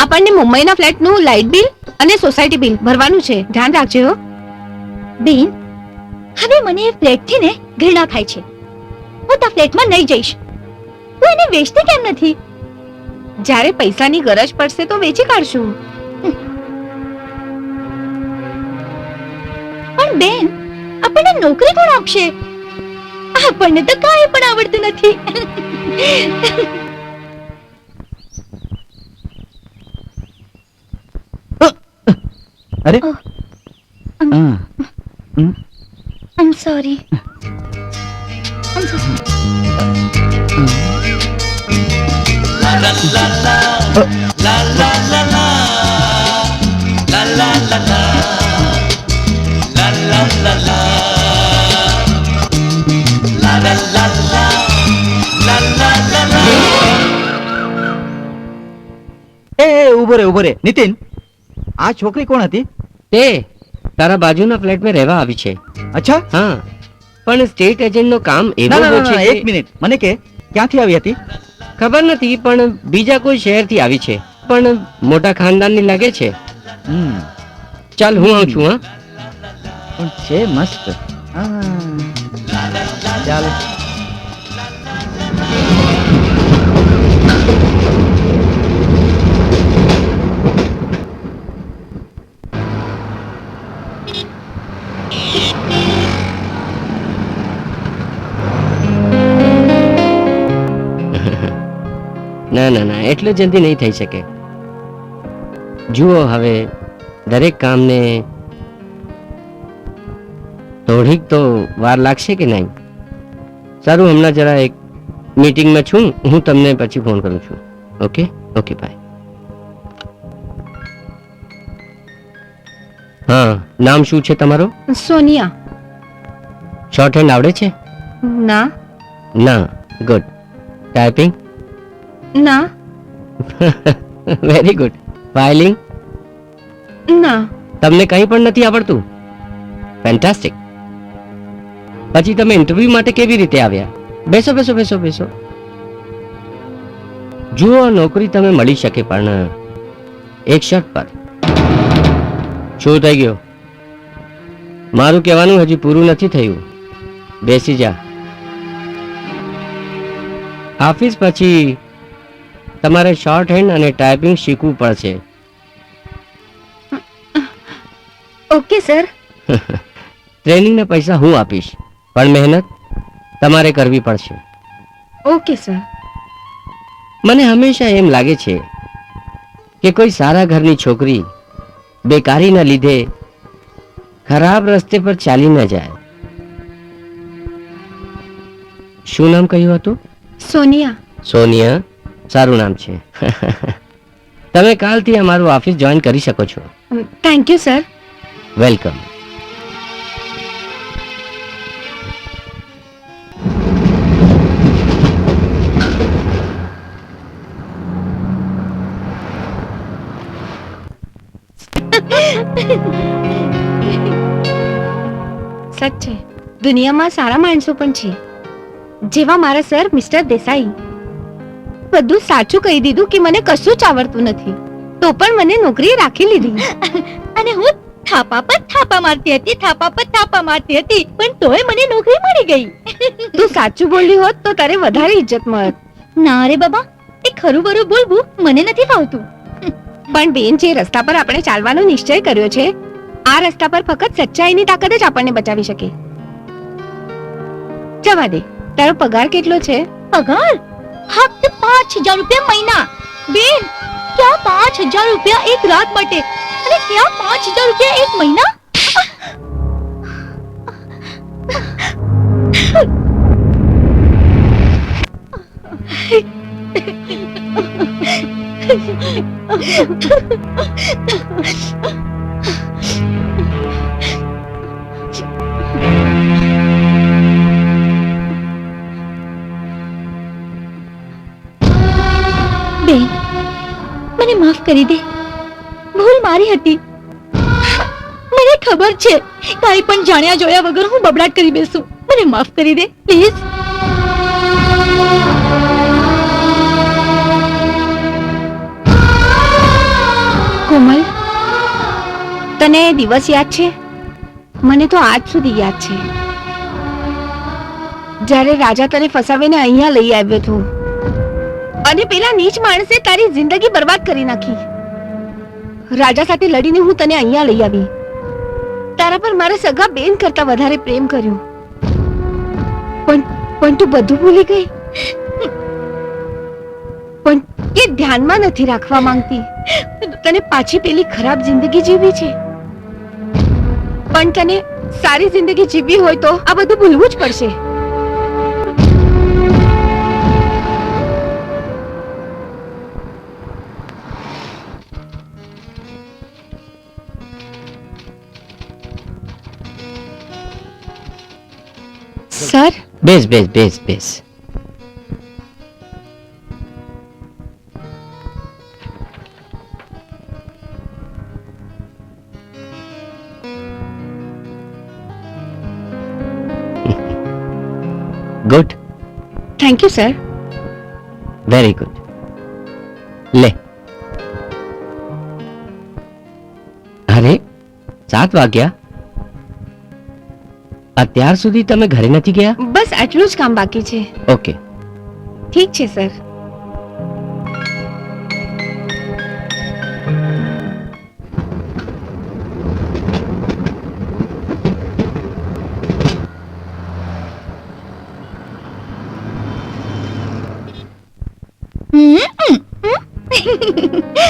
આપણને મુંબઈના ફ્લેટનું લાઇટ બિલ અને સોસાયટી બિલ ભરવાનું છે. ધ્યાન રાખજો હો. બેન, હવે મને એ ફ્લેટથી ને ઘૃણા થાય છે. હું તા ફ્લેટમાં નહીં જઈશ. તું એને વેચતી કેમ નથી? જ્યારે પૈસાની ગરજ પડશે તો વેચી કાઢશું. પણ બેન, આપણને નોકરી કોણ આપશે? આપણને તો કાંઈ પણ આવડતું નથી. અરે Oh. હા. I'm sorry. I'm so sorry. ઉભો રે નીતિન, આ છોકરી કોણ હતી? તે તારા બાજુના ફ્લેટમાં રહેવા આવી છે. અચ્છા, હા, પણ સ્ટેટ એજન્ટનું કામ ના, એવું ના, હોય ના, છે એક મિનિટ, મને કે ક્યાંથી આવી હતી? ખબર નથી, પણ બીજા કોઈ શહેરથી આવી છે, પણ મોટા ખાનદાનની લાગે છે. હમ, ચાલ હું આવું છું. હા, પણ છે મસ્ત. હા, ચાલ. ના એટલું જલ્દી નહીં થઈ શકે. જુઓ, હવે દરેક કામને થોડીક તો વાર લાગશે કે નહીં? સારું, હમણાં જરા એક મીટિંગમાં છું, હું તમને પછી ફોન કરું છું. Okay okay, bye. હા, નામ શું છે તમારું? સોનિયા. શોર્ટ હેન્ડ આવડે છે? ના. ના, ગુડ. ટાઈપિંગ? ના. Very good. ફાઇલિંગ? ના. તમને કંઈ પણ નથી આવડતું? ફેન્ટાસ્ટિક. પછી તમે ઇન્ટરવ્યુ માટે કેવી રીતે આવ્યા? બેસો બેસો બેસો બેસો. જુઓ, નોકરી તમે મળી શકે, પણ એક શર્ત પર. શું થઈ ગયું? મારું કહેવાનું હજી પૂરું નથી થયું. બેસી જા. ઓફિસ પછી તમારે શોર્ટ હેન્ડ અને ટાઈપિંગ શીખવું પડશે. Okay sir. ટ્રેનિંગના પૈસા હું આપીશ, પણ મહેનત તમારે કરવી પડશે. Okay sir. મને હંમેશા એમ લાગે છે કે કોઈ સારા ઘરની છોકરી બેકારીના લીધે ખરાબ રસ્તે પર ચાલી ન જાય. શું નામ કહ્યું હતું? સોનિયા. સોનિયા, સારું નામ છે. તમે કાલથી અમારું ઓફિસ જોઈન કરી શકો છો. Thank you sir. વેલકમ. સચ છે, દુનિયામાં સારા માણસો પણ છે, જેવા મારા સર મિસ્ટર દેસાઈ. બધું સાચું કહી દીધું કે મને કશું જ આવડતું નથી, તો પણ મને નોકરીએ રાખી લીધી. અને હું થાપા પર થાપા મારતી હતી, પણ તોય મને નોકરી મળી ગઈ. તું સાચું બોલી હોત તો તારે વધારે ઇજ્જત મળત. ના રે બાબા, એ ખરું બરું બોલવું મને નથી ફાવતું. પણ બેન, જે રસ્તા પર આપણે ચાલવાનો નિશ્ચય કર્યો છે, આ રસ્તા પર ફક્ત સચ્ચાઈની તાકાત જ આપણને બચાવી શકે. જવા દે. તારો પગાર કેટલો છે? પગાર ફક્ત 5,000 રૂપિયા મહિના. બેન, ક્યાં 5,000 રૂપિયા એક રાત માટે, અને ક્યાં 5,000 રૂપિયા એક મહિના? બેન, મને માફ કરી દે, ભૂલ મારી હતી. મને ખબર છે, કાંઈ પણ જાણ્યા જોયા વગર હું બબડાટ કરી બેસું. મને માફ કરી દે પ્લીઝ. કોમલ, તને એ દિવસ યાદ છે? મને તો આજ સુધી યાદ છે, જ્યારે રાજા તને ફસાવીને અહીંયા લઈ આવ્યો હતો, અને પેલા નીચ માણસે તારી જિંદગી બરબાદ કરી નાખી. રાજા સાથે લડીને હું તને અહીંયા લઈ આવી. તારા તારા પર મારા સગા બેન કરતા વધારે પ્રેમ કર્યો, પણ તું બધું ભૂલી ગઈ. પણ એ ધ્યાનમાં નથી રાખવા માંગતી. તને પાછી પેલી ખરાબ જિંદગી જીવવી છે, પણ તને સારી જિંદગી જીવવી હોય તો આ બધું ભૂલવું જ પડશે. સર, બેસ બેસ બેસ બેસ. Good, thank you sir. Very good. લે. અરે 7 વાગ્યા, અત્યાર સુધી તમે ઘરે નથી ગયા? બસ આટલું જ કામ બાકી છે. ઓકે. ઠીક છે સર.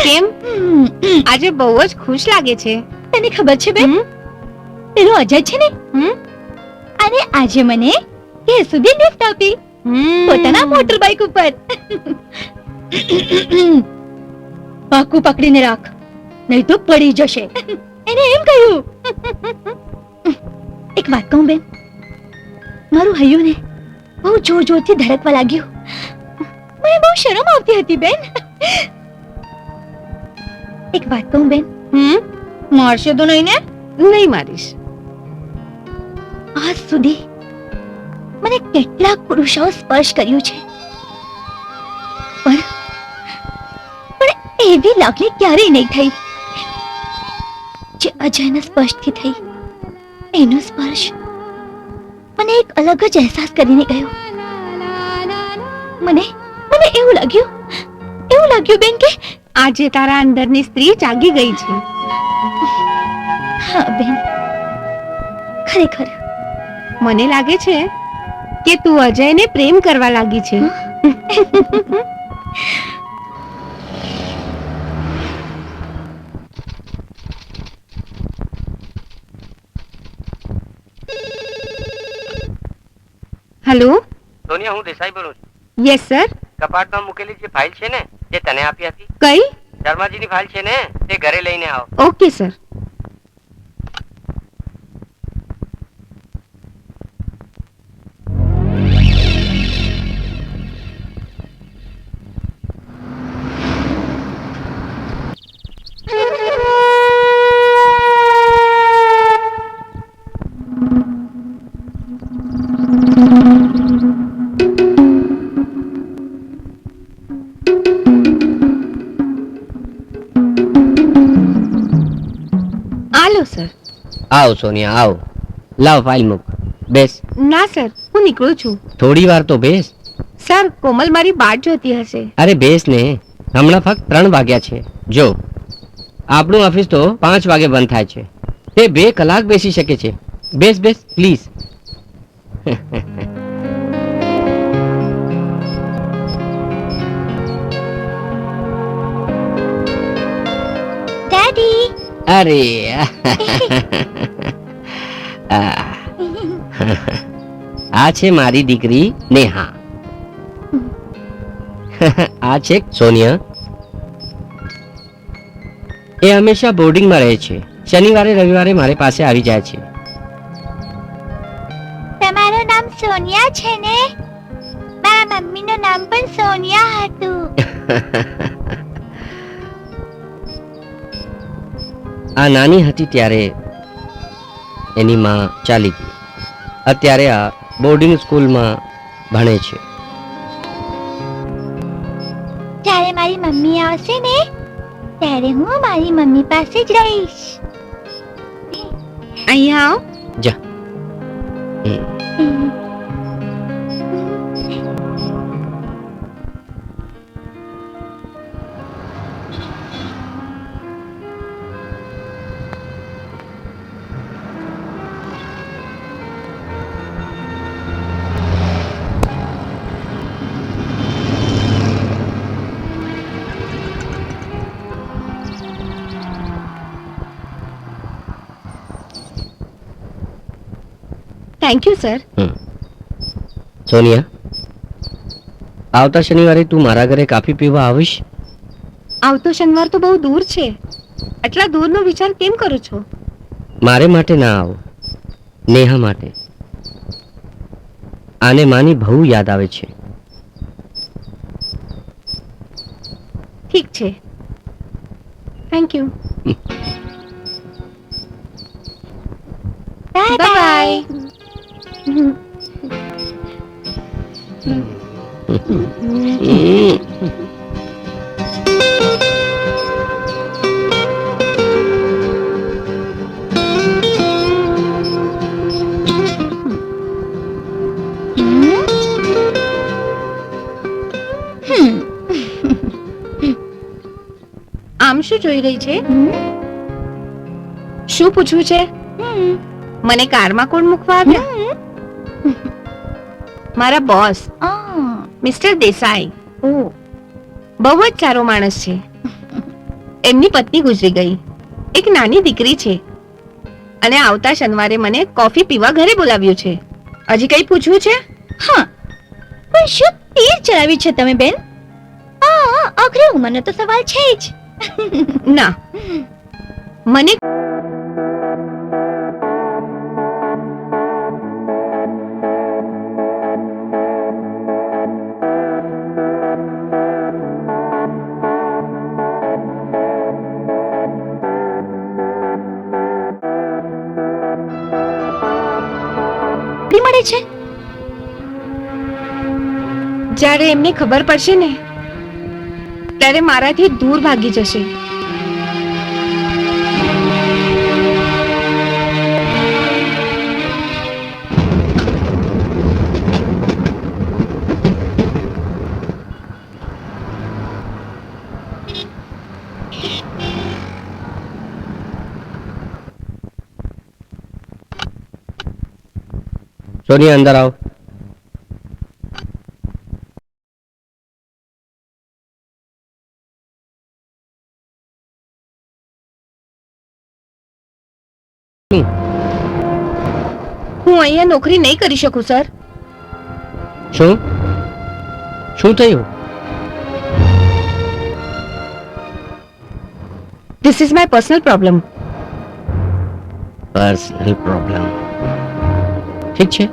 કેમ આજે બહુ જ ખુશ લાગે છે? તને ખબર છે બેન, પેલો અજય છે ને, અને આજે મને ઘેર સુધી લિફ્ટ આપી પોતાના મોટર બાઇક ઉપર. પાકું પકડીને રાખ, નહીં તો પડી જશે, એને એમ કહ્યું. એક વાત કહું બેન, મારું હૈયું ને બહુ જોર જોરથી ધડકવા લાગ્યું. મને બહુ શરમ આવતી હતી બેન. એક વાત કહું બેન, મારશે તો નહીં ને? નહીં મારીશ. આજ સુધી મને કેટલાક પુરુષો સ્પર્શ કર્યું છે, પણ એવી લાગણી ક્યારેય નહીં થઈ જે અજયના સ્પર્શથી થઈ. એનો સ્પર્શ મને એક અલગ જ અહેસાસ કરીને ગયો. મને એવું લાગ્યું બેન કે આજે તારા અંદરની સ્ત્રી જાગી ગઈ છે. હા બેન, ખરેખર મને લાગે છે કે તું અજયને પ્રેમ કરવા લાગી છે. હેલો સોનિયા, હું દેસાઈ બોલું છું. Yes sir. કપાટમાં મૂકેલી જે ફાઇલ છે ને, જે તને આપી હતી, કઈ? શર્માજીની ફાઇલ છે ને, તે ઘરે લઈને આવો. Okay sir. આલો સર. આવો સોનિયા, આવો. લાવ ફાઇલ મૂક. બેસ. ના સર, હું નીકળું છું. થોડી વાર તો બેસ. સર, કોમલ મારી બાટ જોતી હશે. અરે બેસ ને, હમણાં ફક્ત 3 વાગ્યા છે. જો, આપણું ઓફિસ તો 5 વાગે બંધ થાય છે. તે 2 કલાક બેસી શકે છે. બેસ બેસ પ્લીઝ. ડેડી. અરે આ છે મારી દીકરી નેહા. આ છે સોનિયા. એ હંમેશા બોર્ડિંગમાં રહે છે. શનિવારે રવિવારે મારી પાસે આવી જાય છે. તમારું નામ સોનિયા છે ને? મારા મમ્મીનું નામ પણ સોનિયા હતું. આ નાની હતી ત્યારે એની માં ચાલી ગઈ. અત્યારે આ બોર્ડિંગ સ્કૂલમાં ભણે છે. જ્યારે મારી મમ્મી આવશે ને, ત્યારે હું મારી મમ્મી પાસે જ રહીશ. અહીંયા આવો. જા. Thank you sir. સોનિયા, આવતા શનિવારે તું મારા ઘરે કાફી પીવા આવીશ? આવતો શનિવાર તો બહુ દૂર છે. આટલા દૂરનો વિચાર કેમ કરો છો? મારે માટે ના આવો, નેહા માટે. આને માની બહુ યાદ આવે છે. ઠીક છે, થેન્ક યુ. Bye bye. આમ શું જોઈ રહી છે? શું પૂછવું છે? મને કારમાં કોણ મૂકવા આવ્યા? મારા બોસ મિસ્ટર દેસાઈ. બહુ જ સારો માણસ છે. એમની પત્ની ગુજરી ગઈ, એક નાની દીકરી છે, અને આવતા શનિવારે મને કોફી પીવા ઘરે બોલાવ્યું છે. હજી કઈ પૂછવું છે? હા, પણ શું તીર ચલાવી છે તમે બેન? આખરે ઉંમરનો તો સવાલ છે જ. ના, મને મળે છે. જ્યારે એમને ખબર પડશે ને, ત્યારે મારાથી દૂર ભાગી જશે. સોનિયા, અંદર આવો. હું અહીંયા નોકરી નહીં કરી શકું સર. શું શું થયું? This is my personal problem. Personal problem? ઠીક છે,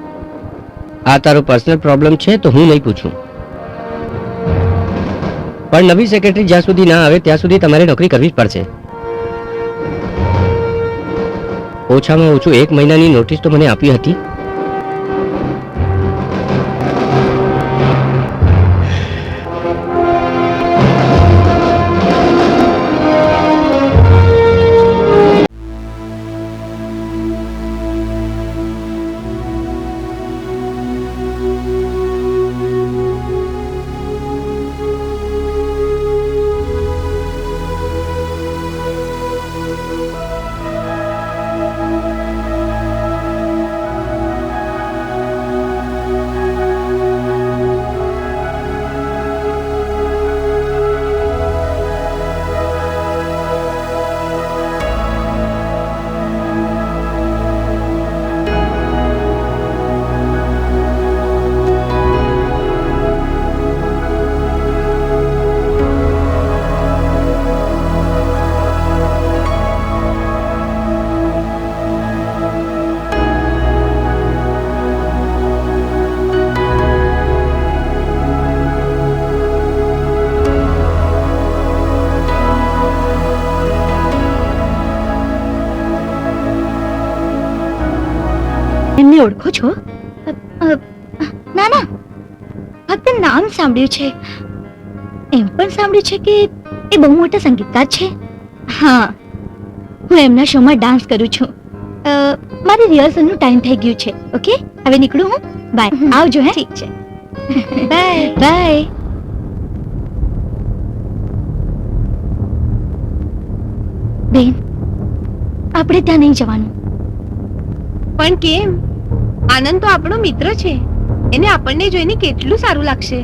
આ તારો પર્સનલ પ્રોબ્લેમ છે તો હું નહીં પૂછું. પણ નવી સેક્રેટરી જ્યાં સુધી ના આવે ત્યાં સુધી તમારે નોકરી કરવી જ પડશે. ઓછામાં ઓછું 1 મહિનાની નોટિસ તો મને આપી હતી. એમને ઓળખો છો? ના ના, ફક્ત નામ સાંભળ્યું છે. એમ પણ સાંભળ્યું છે કે એ બહુ મોટા સંગીતકાર છે. હા, હું એમના શોમાં ડાન્સ કરું છું. મારી રિહર્સલનું ટાઈમ થઈ ગયું છે. ઓકે, હવે નીકળું હું. બાય. આવજો. હે, ઠીક છે. Bye bye. બેન, આપણે ત્યાં નહીં જવાનું. પણ કેમ? આનંદ તો આપણો મિત્ર છે, એને આપણને જોઈને કેટલું સારું લાગશે.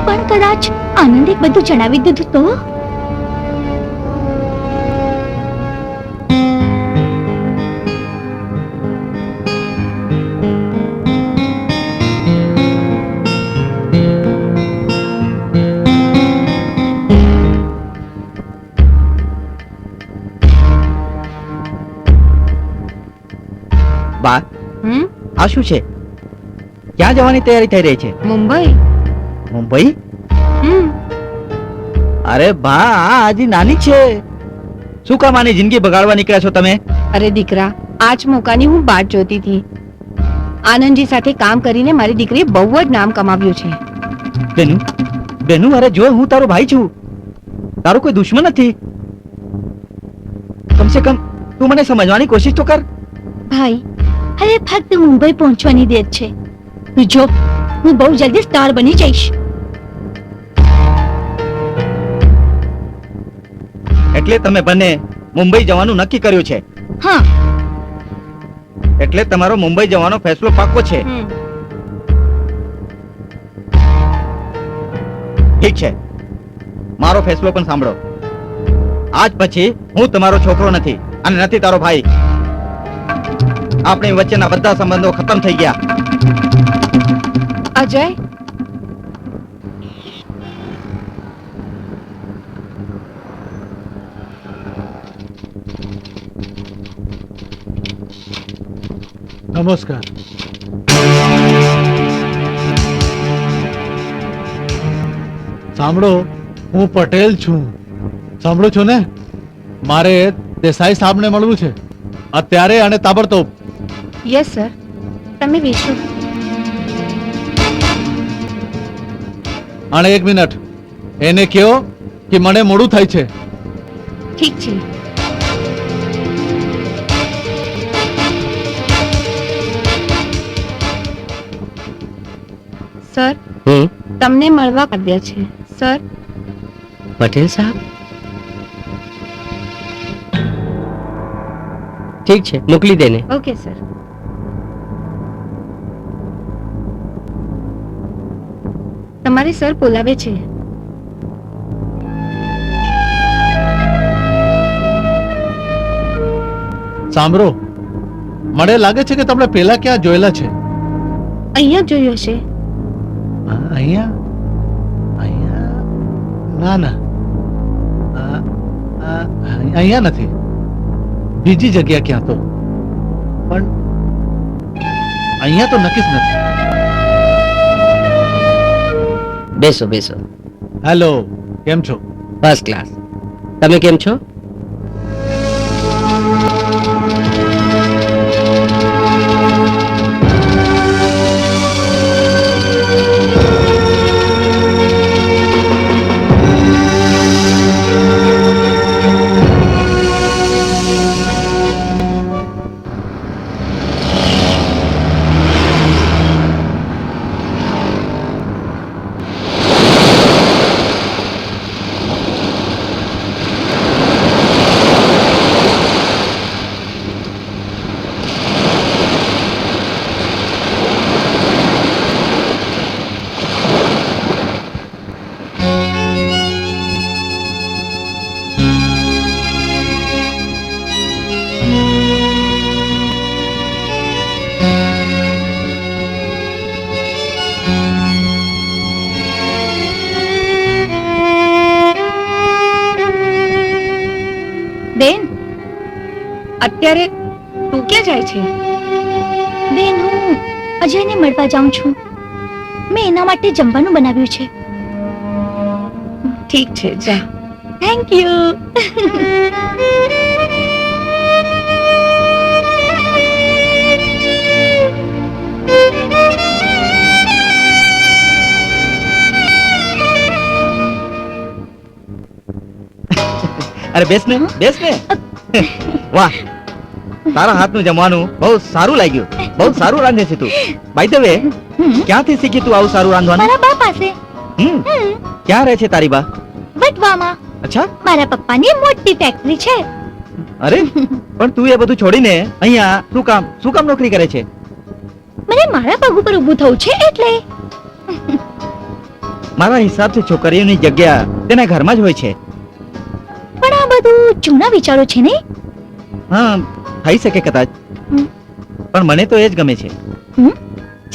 પણ કદાચ આનંદે બધું જણાવી દીધું તો? આ શું છે? ક્યાં જવાની તૈયારી થઈ રહી છે? મુંબઈ. મુંબઈ? હમ. અરે બા, આ હજી નાની છે. શું કામ આની જિંદગી બગાડવા નીકળ્યા છો તમે? અરે દીકરા, આજ મોકાની હું બાટ જોતી હતી. આનંદજી સાથે કામ કરીને મારી દીકરીએ બહુ જ નામ કમાવ્યું છે. બેનુ, બેનુ, અરે જો, હું તારો ભાઈ છું, તારો કોઈ દુશ્મન નથી. કમસે કમ તું મને સમજવાની કોશિશ તો કર. ભાઈ, હવે ફક્ત મુંબઈ પહોંચવાની દેર છે. તું જો, હું બહુ જલ્દી સ્ટાર બની જઈશ. એટલે તમે બંને મુંબઈ જવાનું નક્કી કર્યું છે? હા. એટલે તમારો મુંબઈ જવાનો ફેસલો પાક્કો છે? હમ. ઠીક છે, મારો ફેસલો પણ સાંભળો. આજ પછી હું તમારો છોકરો નથી અને નથી તારો ભાઈ. આપણી વચ્ચેના બધા સંબંધો ખતમ થઈ ગયા. અજય, નમસ્કાર. સાંભળો, હું પટેલ છું. સાંભળો છો ને? મારે દેસાઈ સાહેબને મળવું છે અત્યારે અને તાબડતોબ. Yes sir. તમે બેસો. અને 1 મિનિટ એને કહો કે મને મોડું થાય છે. ઠીક છે. સર, તમને મળવા આવ્યા છે. સર, પટેલ સાહેબ? ઠીક છે, મોકલી દેને. Okay sir. તમારે સર બોલાવે છે. સાંભળો, મને લાગે છે કે તમને પેલા ક્યાં જોયેલા છે. અહીંયા જોયો છે. અહીંયા? અહીંયા? ના ના, અહીંયા નથી, બીજી જગ્યા ક્યાં તો. પણ અહીંયા તો નક્કી જ નથી. બેસો બેસો. હેલો, કેમ છો? First class. તમે કેમ છો? બેન, અત્યારે તું ક્યાં જાય છે? બેન, હું અજયને મળવા જાઉં છું. મેં એના માટે જમવાનું બનાવ્યું છે. ઠીક છે, જા. Thank you. અરે બેસ ને, બેસ ને. વાહ, તારા હાથનું જમવાનું બહુ સારું લાગ્યું. બહુ સારું રાંધે છે તું. બાય ધ વે, ક્યાંથી શીખી તું આવું સારું રાંધવાનું? મારા બા પાસે. ક્યાં રહે છે તારી બા? વટવામાં. અચ્છા. મારા પપ્પાની મોટી ફેક્ટરી છે. અરે પણ તું એ બધું છોડીને અહીંયા શું કામ નોકરી કરે છે? મને મારા પગ ઉપર ઊભું થવું છે એટલે. મારા હિસાબથી છોકરીઓની જગ્યા તેના ઘરમાં જ હોય છે. પણ આ બધું જૂના વિચારો છે ને. હા, થઈ શકે કદાચ, પણ મને તો એ જ ગમે છે.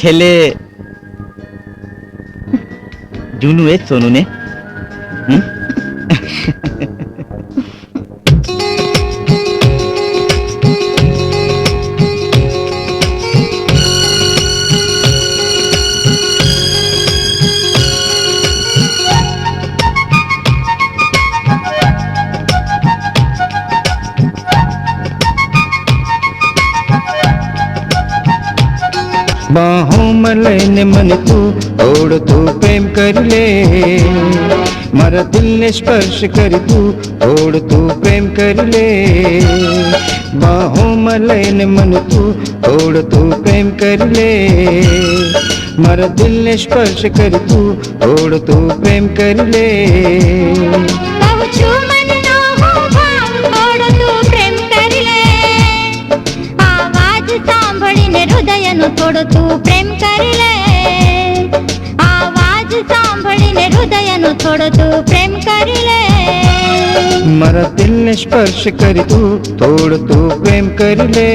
છેલ્લે જૂનું એ જ સોનું ને. બાહોમાં લઈને મને તું થોડો તું પ્રેમ કરી લે, મારા દિલને સ્પર્શ કરી તું થોડો તું પ્રેમ કરી લે, બાહોમાં લઈને મને તું થોડો તું પ્રેમ કરી લે, મારા દિલને સ્પર્શ કરી તું થોડો તું પ્રેમ કરી લે. કહું છું મનનો હું ભાવ, થોડો તું પ્રેમ કરી લે, આવાજ સાંભળીને હૃદયનો થોડો તું પ્રેમ કરી લે, આવાજ સાંભળીને હૃદયનો થોડો તું પ્રેમ કરી લે. મારા દિલને સ્પર્શ કરી તું થોડો તું પ્રેમ કરી લે.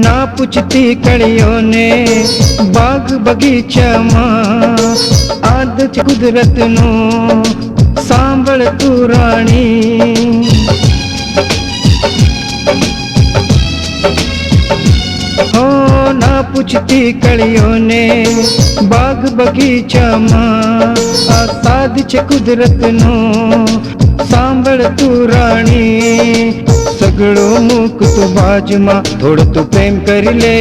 ના પૂછતી કળીઓને બાગ બગીચામાં, આદ છે કુદરતનો સાંભળ તું રાણી. હો ના પૂછતી કળીઓને બાગ બગીચામાં, આ સાદ છે કુદરતનો સાંભળ તું રાણી. સગડો મૂક તું બાજુમાં થોડો તું પ્રેમ કરી લે,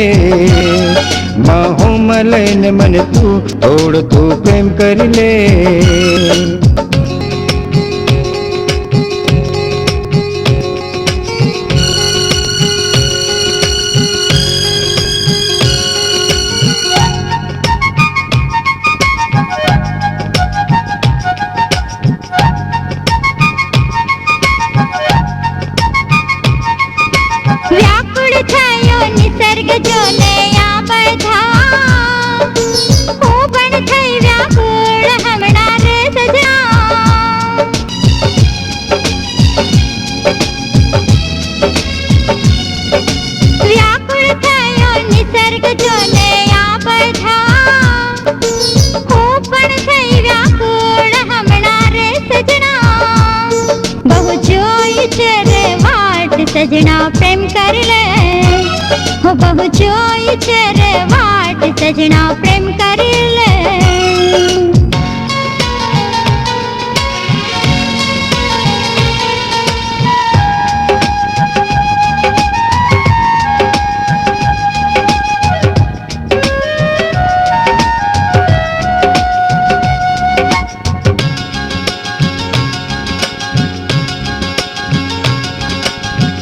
બાહોમાં લઈને મને તું થોડો તું પ્રેમ કરી લે. વ્યાકુળ થયો નિસર્ગ જોને આ બધા, હું પણ થઈ વ્યાકુળ હમણાં રે સજા. વ્યાકુળ થયો નિસર્ગ જોને આ બધા, હું પણ થઈ વ્યાકુળ હમણાં રે સજણા. બહુ જોઈ છે રે વાટ સજણા પ્રેમ કરી લે, હો બહુ જોઈ છે રે વાટ સજણા પ્રેમ કરી લે.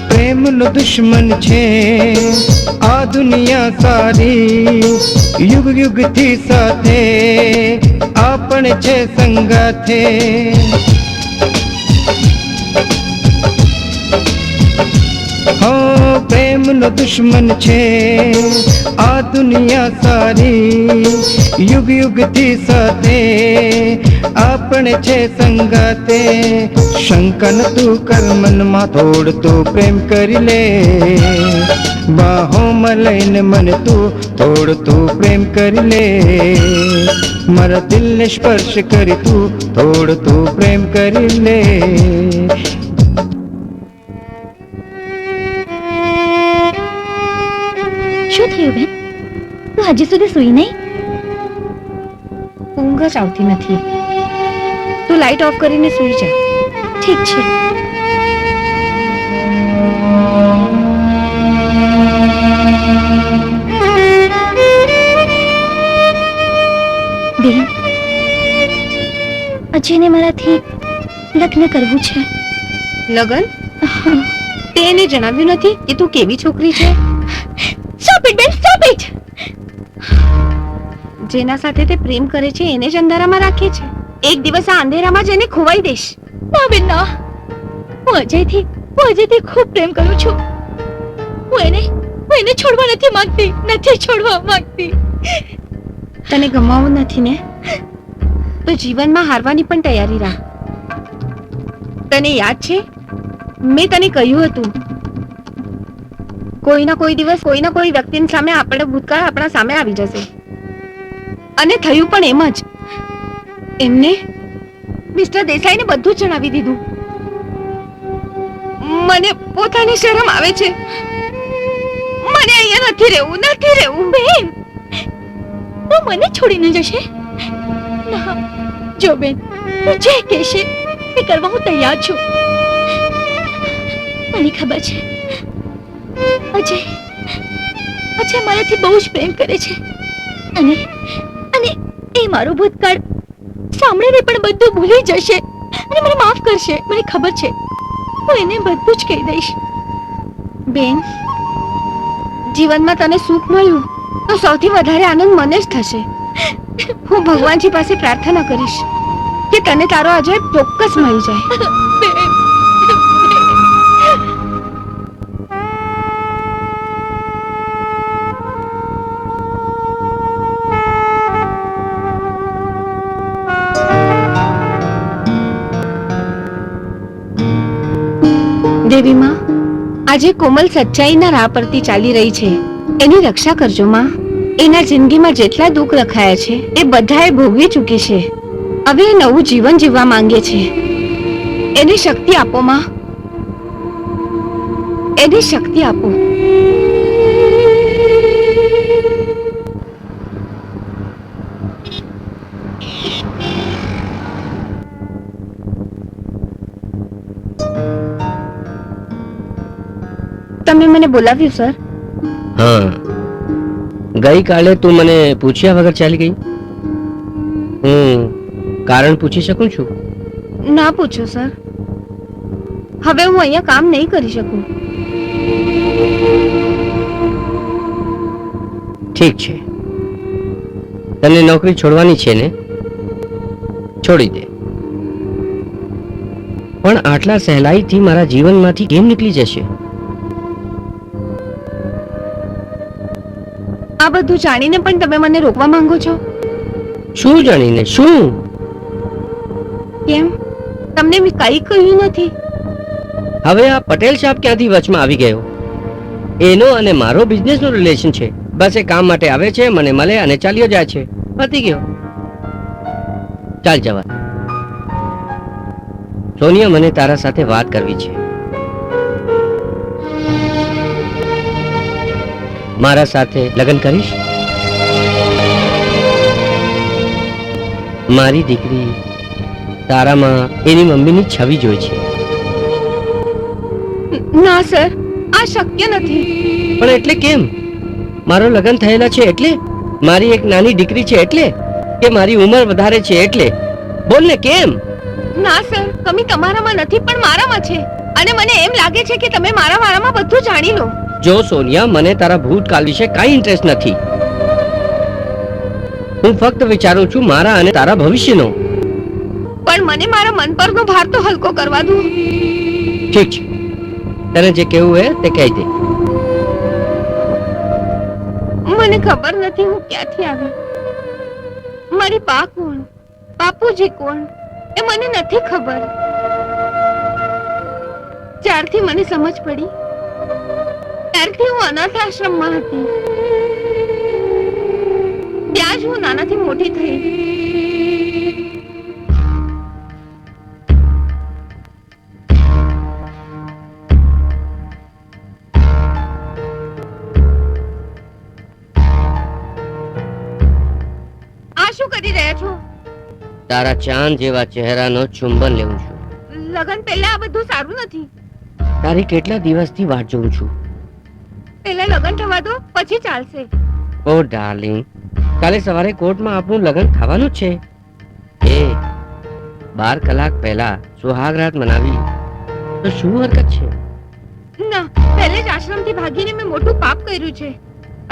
પ્રેમનો દુશ્મન છે આ દુનિયા સારી, યુગ યુગથી સાથે આપણે છે સંગાથે. હો પ્રેમનો દુશ્મન છે આ દુનિયા સારી, યુગ યુગથી સાથે આપણે છે સંગાતે. શંકા ન તું કર મનમાં થોડ તું પ્રેમ કરી લે, બાહોમાં લઈને મને તું થોડ તું પ્રેમ કરી લે, મારા દિલને સ્પર્શ કરી તું થોડ તું પ્રેમ કરી લે. શું થયું બેન, તું હજી સુધી સૂઈ નહીં? ઊંઘ જ આવતી નથી. તું લાઈટ ઓફ કરીને સૂઈ જા. ઠીક છે. બેન, અજયને મારાથી લગ્ન કરવું છે. લગન? તે એને જણાવ્યું નથી કે તું કેવી છોકરી છે? Stop it, Ben! Stop it! જેના સાથે તે પ્રેમ કરે છે એને જ અંધારામાં રાખે છે. એક દિવસ આ અંધેરામાં જ એને ખોવાઈ દઈશ. ના બેન ના, હું અજયથી ખૂબ પ્રેમ કરું છું. હું એને છોડવા નથી છોડવા માંગતી. તને ગમાવું નથી ને, તો જીવનમાં હારવાની પણ તૈયારી રાખ. તને યાદ છે મેં તને કહ્યું હતું, કોઈ ના કોઈ દિવસ કોઈ ના કોઈ વ્યક્તિની સામે આપણો ભૂતકાળ આપણા સામે આવી જશે. અને થયું પણ એમ જ. એમને મિસ્ટર દેસાઈને બધું જ જણાવી દીધું. મને પોતાની શરમ આવે છે. મને અહીંયા નથી રહેવું. બેન તું મને છોડીને જશે ના જો બેન તું જે કહેશે તે કરવા હું તૈયાર છું. મને ખબર છે અજય મારાથી બહુ જ પ્રેમ કરે છે અને અને એ મારો ભૂતકાળ સાંભળીને પણ બધું ભૂલી જશે અને મને માફ કરશે. મને ખબર છે હું એને બધું જ કહી દઈશ. બેન, જીવનમાં તને સુખ મળ્યું તો સૌથી વધારે આનંદ મને જ થશે. હું ભગવાનજી પાસે પ્રાર્થના કરીશ કે તને તારો અજય ચોક્કસ મળી જાય. બેન દેવી માં, આજે કોમલ સચ્ચાઈના રાહ પરથી ચાલી રહી છે. એની રક્ષા કરજો માં. એના જિંદગીમાં જેટલા દુઃખ લખાયા છે એ બધાએ ભોગવી ચૂકી છે. હવે એ નવું જીવન જીવવા માંગે છે. એને શક્તિ આપો માં, એને શક્તિ આપો. તમે મને બોલાવ્યું સર? હા, ગઈકાલે તું મને પૂછ્યા વગર ચાલી ગઈ. હું કારણ પૂછી શકું છું? ના પૂછો સર. હવે હું અહીંયા કામ નહીં કરી શકું. ઠીક છે, તને નોકરી છોડવાની છે ને? છોડી દે. પણ આટલા સહેલાઈથી મારા જીવનમાંથી કેમ નીકળી જશે? આ બધું જાણીને પણ તમે મને રોકવા માંગો છો? શું જાણીને? શું? કેમ? તમને મેં કંઈ કહ્યું નથી. હવે આ પટેલ સાહેબ ક્યાંથી વચમાં આવી ગયો? એનો અને મારો બિઝનેસનો રિલેશન છે. બસ એ કામ માટે આવે છે, મને મળે અને ચાલ્યો જાય છે. પતી ગયો. ચાલ જવા. સોનિયા, મને તારા સાથે વાત કરવી છે. મારા સાથે લગ્ન કરીશ? મારી દીકરી તારામાં એની મમ્મીની છબી જોઈ છે. ના સર, આ શક્ય નથી. પણ એટલે કેમ? મારો લગ્ન થયેલા છે એટલે? મારી એક નાની દીકરી છે એટલે? કે મારી ઉંમર વધારે છે એટલે? બોલ ને, કેમ? ના સર, કમી તમારામાં નથી પણ મારામાં છે. અને મને એમ લાગે છે કે તમે મારા વારામાં બધું જાણી લો. જો સોનિયા, મને તારા ભૂતકાળ વિશે કાંઈ ઇન્ટરેસ્ટ નથી. હું ફક્ત વિચારું છું મારા અને તારા ભવિષ્યનો. પણ મને મારા મન પરનો ભાર તો હલકો કરવા દો. ઠીક છે, તને જે કહેવું હોય તે કહી દે. મને ખબર નથી હું ક્યાંથી આવી. મારી બા કોણ, બાપુજી કોણ, એ મને નથી ખબર. જ્યારથી મને સમજ પડી ત્યારથી હું અનાથ આશ્રમમાં હતી. ત્યાં જ હું નાનાથી મોટી થઈ. આ શું કરી રહ્યા છો? તારા ચાંદ જેવા ચહેરાનો ચુંબન લેવું છું. લગન પહેલા આ બધું સારું નથી. તારી કેટલા દિવસથી વાટ જોઉં છું. પહેલા લગન થવા દો, પછી ચાલશે. ઓ ડાર્લિંગ, કાલે સવારે કોર્ટમાં આપણું લગ્ન થવાનું છે. એ 12 કલાક પહેલા સુહાગરાત મનાવી તો શું હરકત છે? ના, પહેલે જ આશ્રમથી ભાગીને મેં મોટું પાપ કર્યું છે.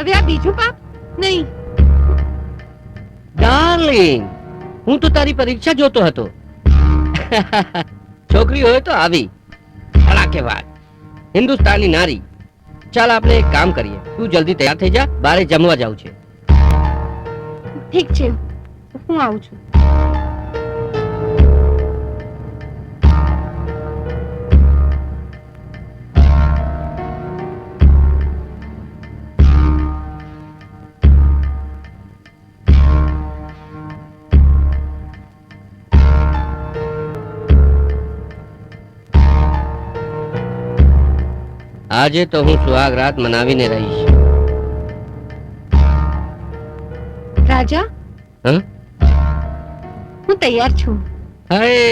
હવે આ બીજું પાપ નહીં. ડાર્લિંગ, હું તો તારી પરીક્ષા જોતો હતો. છોકરી હોય તો આવી ધડાકેવાર હિન્દુસ્તાની નારી. ચાલ, આપણે એક કામ કરીએ. તું જલ્દી તૈયાર થઈ જા, બારે જમવા જાવું છે. ઠીક છે, હું આવું છું. આજે તો હું સુહાગ રાત મનાવીને રહીશ. રાજા હં? હું તૈયાર છું. હાય,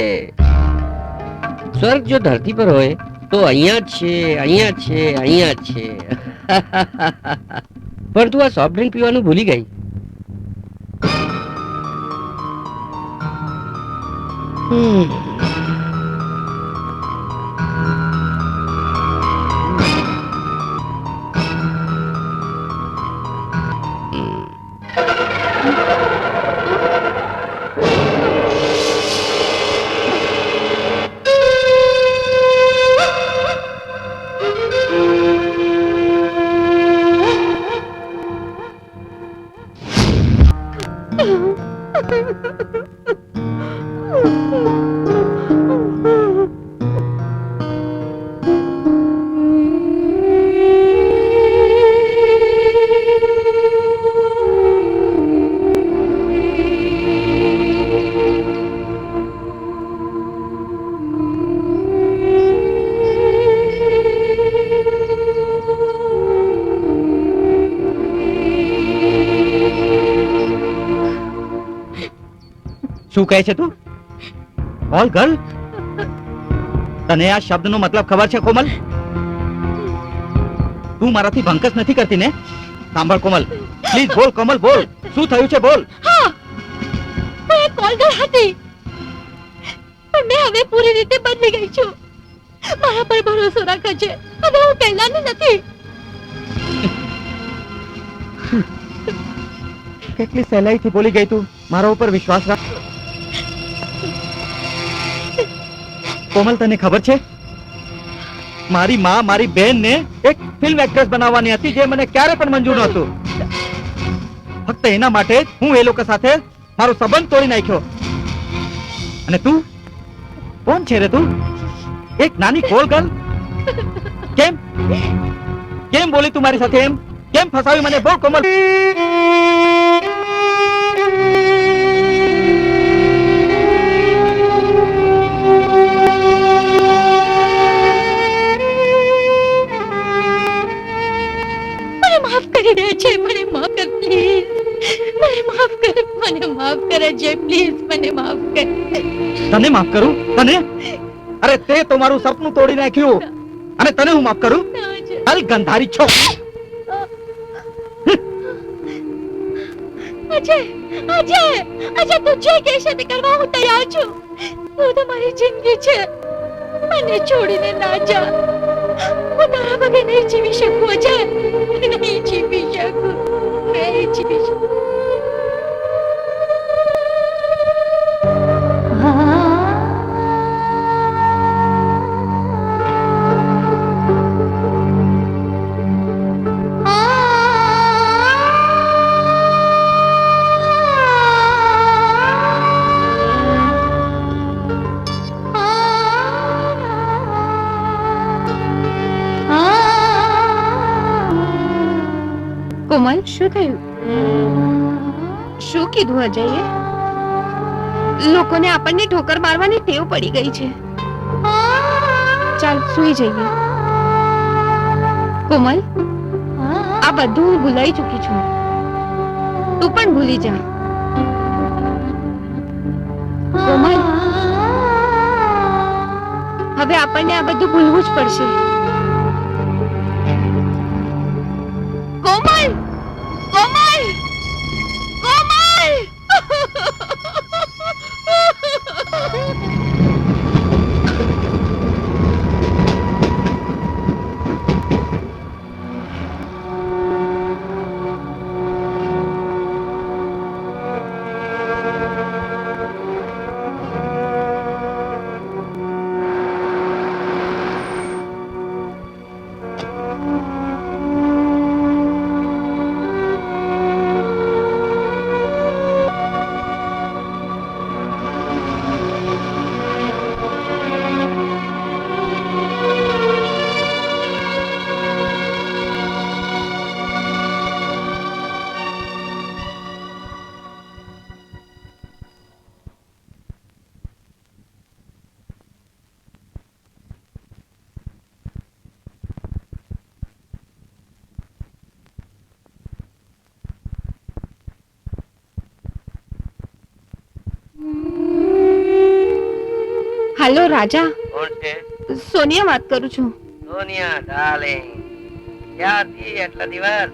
સ્વર્ગ જો ધરતી પર હોય તો અહીંયા જ છે, અહીંયા જ છે, અહીંયા જ છે. પણ તું આ સોફ્ટ ડ્રિંક પીવાનું ભૂલી ગઈ. શું કહે છે તું? Call girl? તને આ શબ્દનો મતલબ ખબર છે કોમલ? તું મારાથી ભંકસ નથી કરતી ને? સાંભળ કોમલ, પ્લીઝ બોલ કોમલ, બોલ. શું થયું છે બોલ. હા, હું એક કોલગર હતી, પણ મેં હવે પૂરી રીતે બદલી ગઈ છું. મારા પર ભરોસો રાખે છે, હવે હું પહેલાની નથી. કેટલી સહેલાઈથી બોલી ગઈ તું. મારા ઉપર વિશ્વાસ રાખ કોમલ. તને ખબર છે મારી માં મારી બહેન ને એક ફિલ્મ એક્ટ્રેસ બનાવવાની હતી, જે મને ક્યારે પણ મંજૂર નહોતું. ફક્ત એના માટે હું એ લોકો સાથે મારો સંબંધ તોડી નાખ્યો. અને તું કોણ છે રે તું? એક નાની કોલ ગર્લ? કેમ કેમ બોલી તું મારી સાથે? એમ કેમ ફસાવી મને? બોલ કોમલ. માફ કરી દે છે, મને માફ કર પ્લીઝ. મને માફ કર, મને માફ કરે છે પ્લીઝ, મને માફ કર. તને માફ કરું? તને? અરે તે તો મારું સપનું તોડી નાખ્યું, અને તને હું માફ કરું? હાલ ગંધારી છો. અજય, અજય, અજય, તું જે કહેશે તે કરવા હું તૈયાર છું. તું તો મારી જિંદગી છે, મને છોડીને ના જા. હું તારા વગર નહીં જીવી શકું અજય, નહીં જીવી શકું, નહીં જીવી શકું. કોમલ, શું થયું? શું કીધું અજયે? લોકોને આપણને ઠોકર મારવાની ટેવ પડી ગઈ છે. ચાલ સૂઈ જઈએ. કોમલ, આ બધું હું ભૂલાઈ ચૂકી છું, તું પણ ભૂલી જા. કોમલ, હવે આપણને આ બધું ભૂલવું જ પડશે. કોમલ, કોમલ, કોમલ! હાલો રાજા, કોણ છે? સોનિયા વાત કરું છું. સોનિયા ડાર્લિંગ, ક્યાં હતી એટલા દિવસ?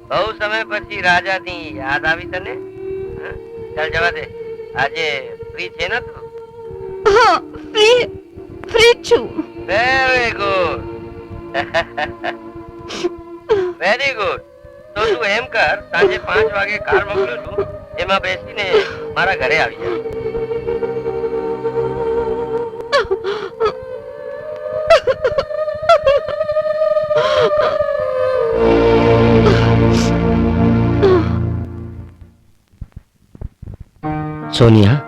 બહુ સમય પછી રાજાની યાદ આવી તને? હં? ચાલ જવા દે, આજે ફ્રી છે ને તું? હા, ફ્રી જ છું. Very good, very good. તો તું એમ કર, સાંજે 5 વાગે કાર મોકલું છું, એમાં બેસીને મારા ઘરે આવી જા. સોનિયા,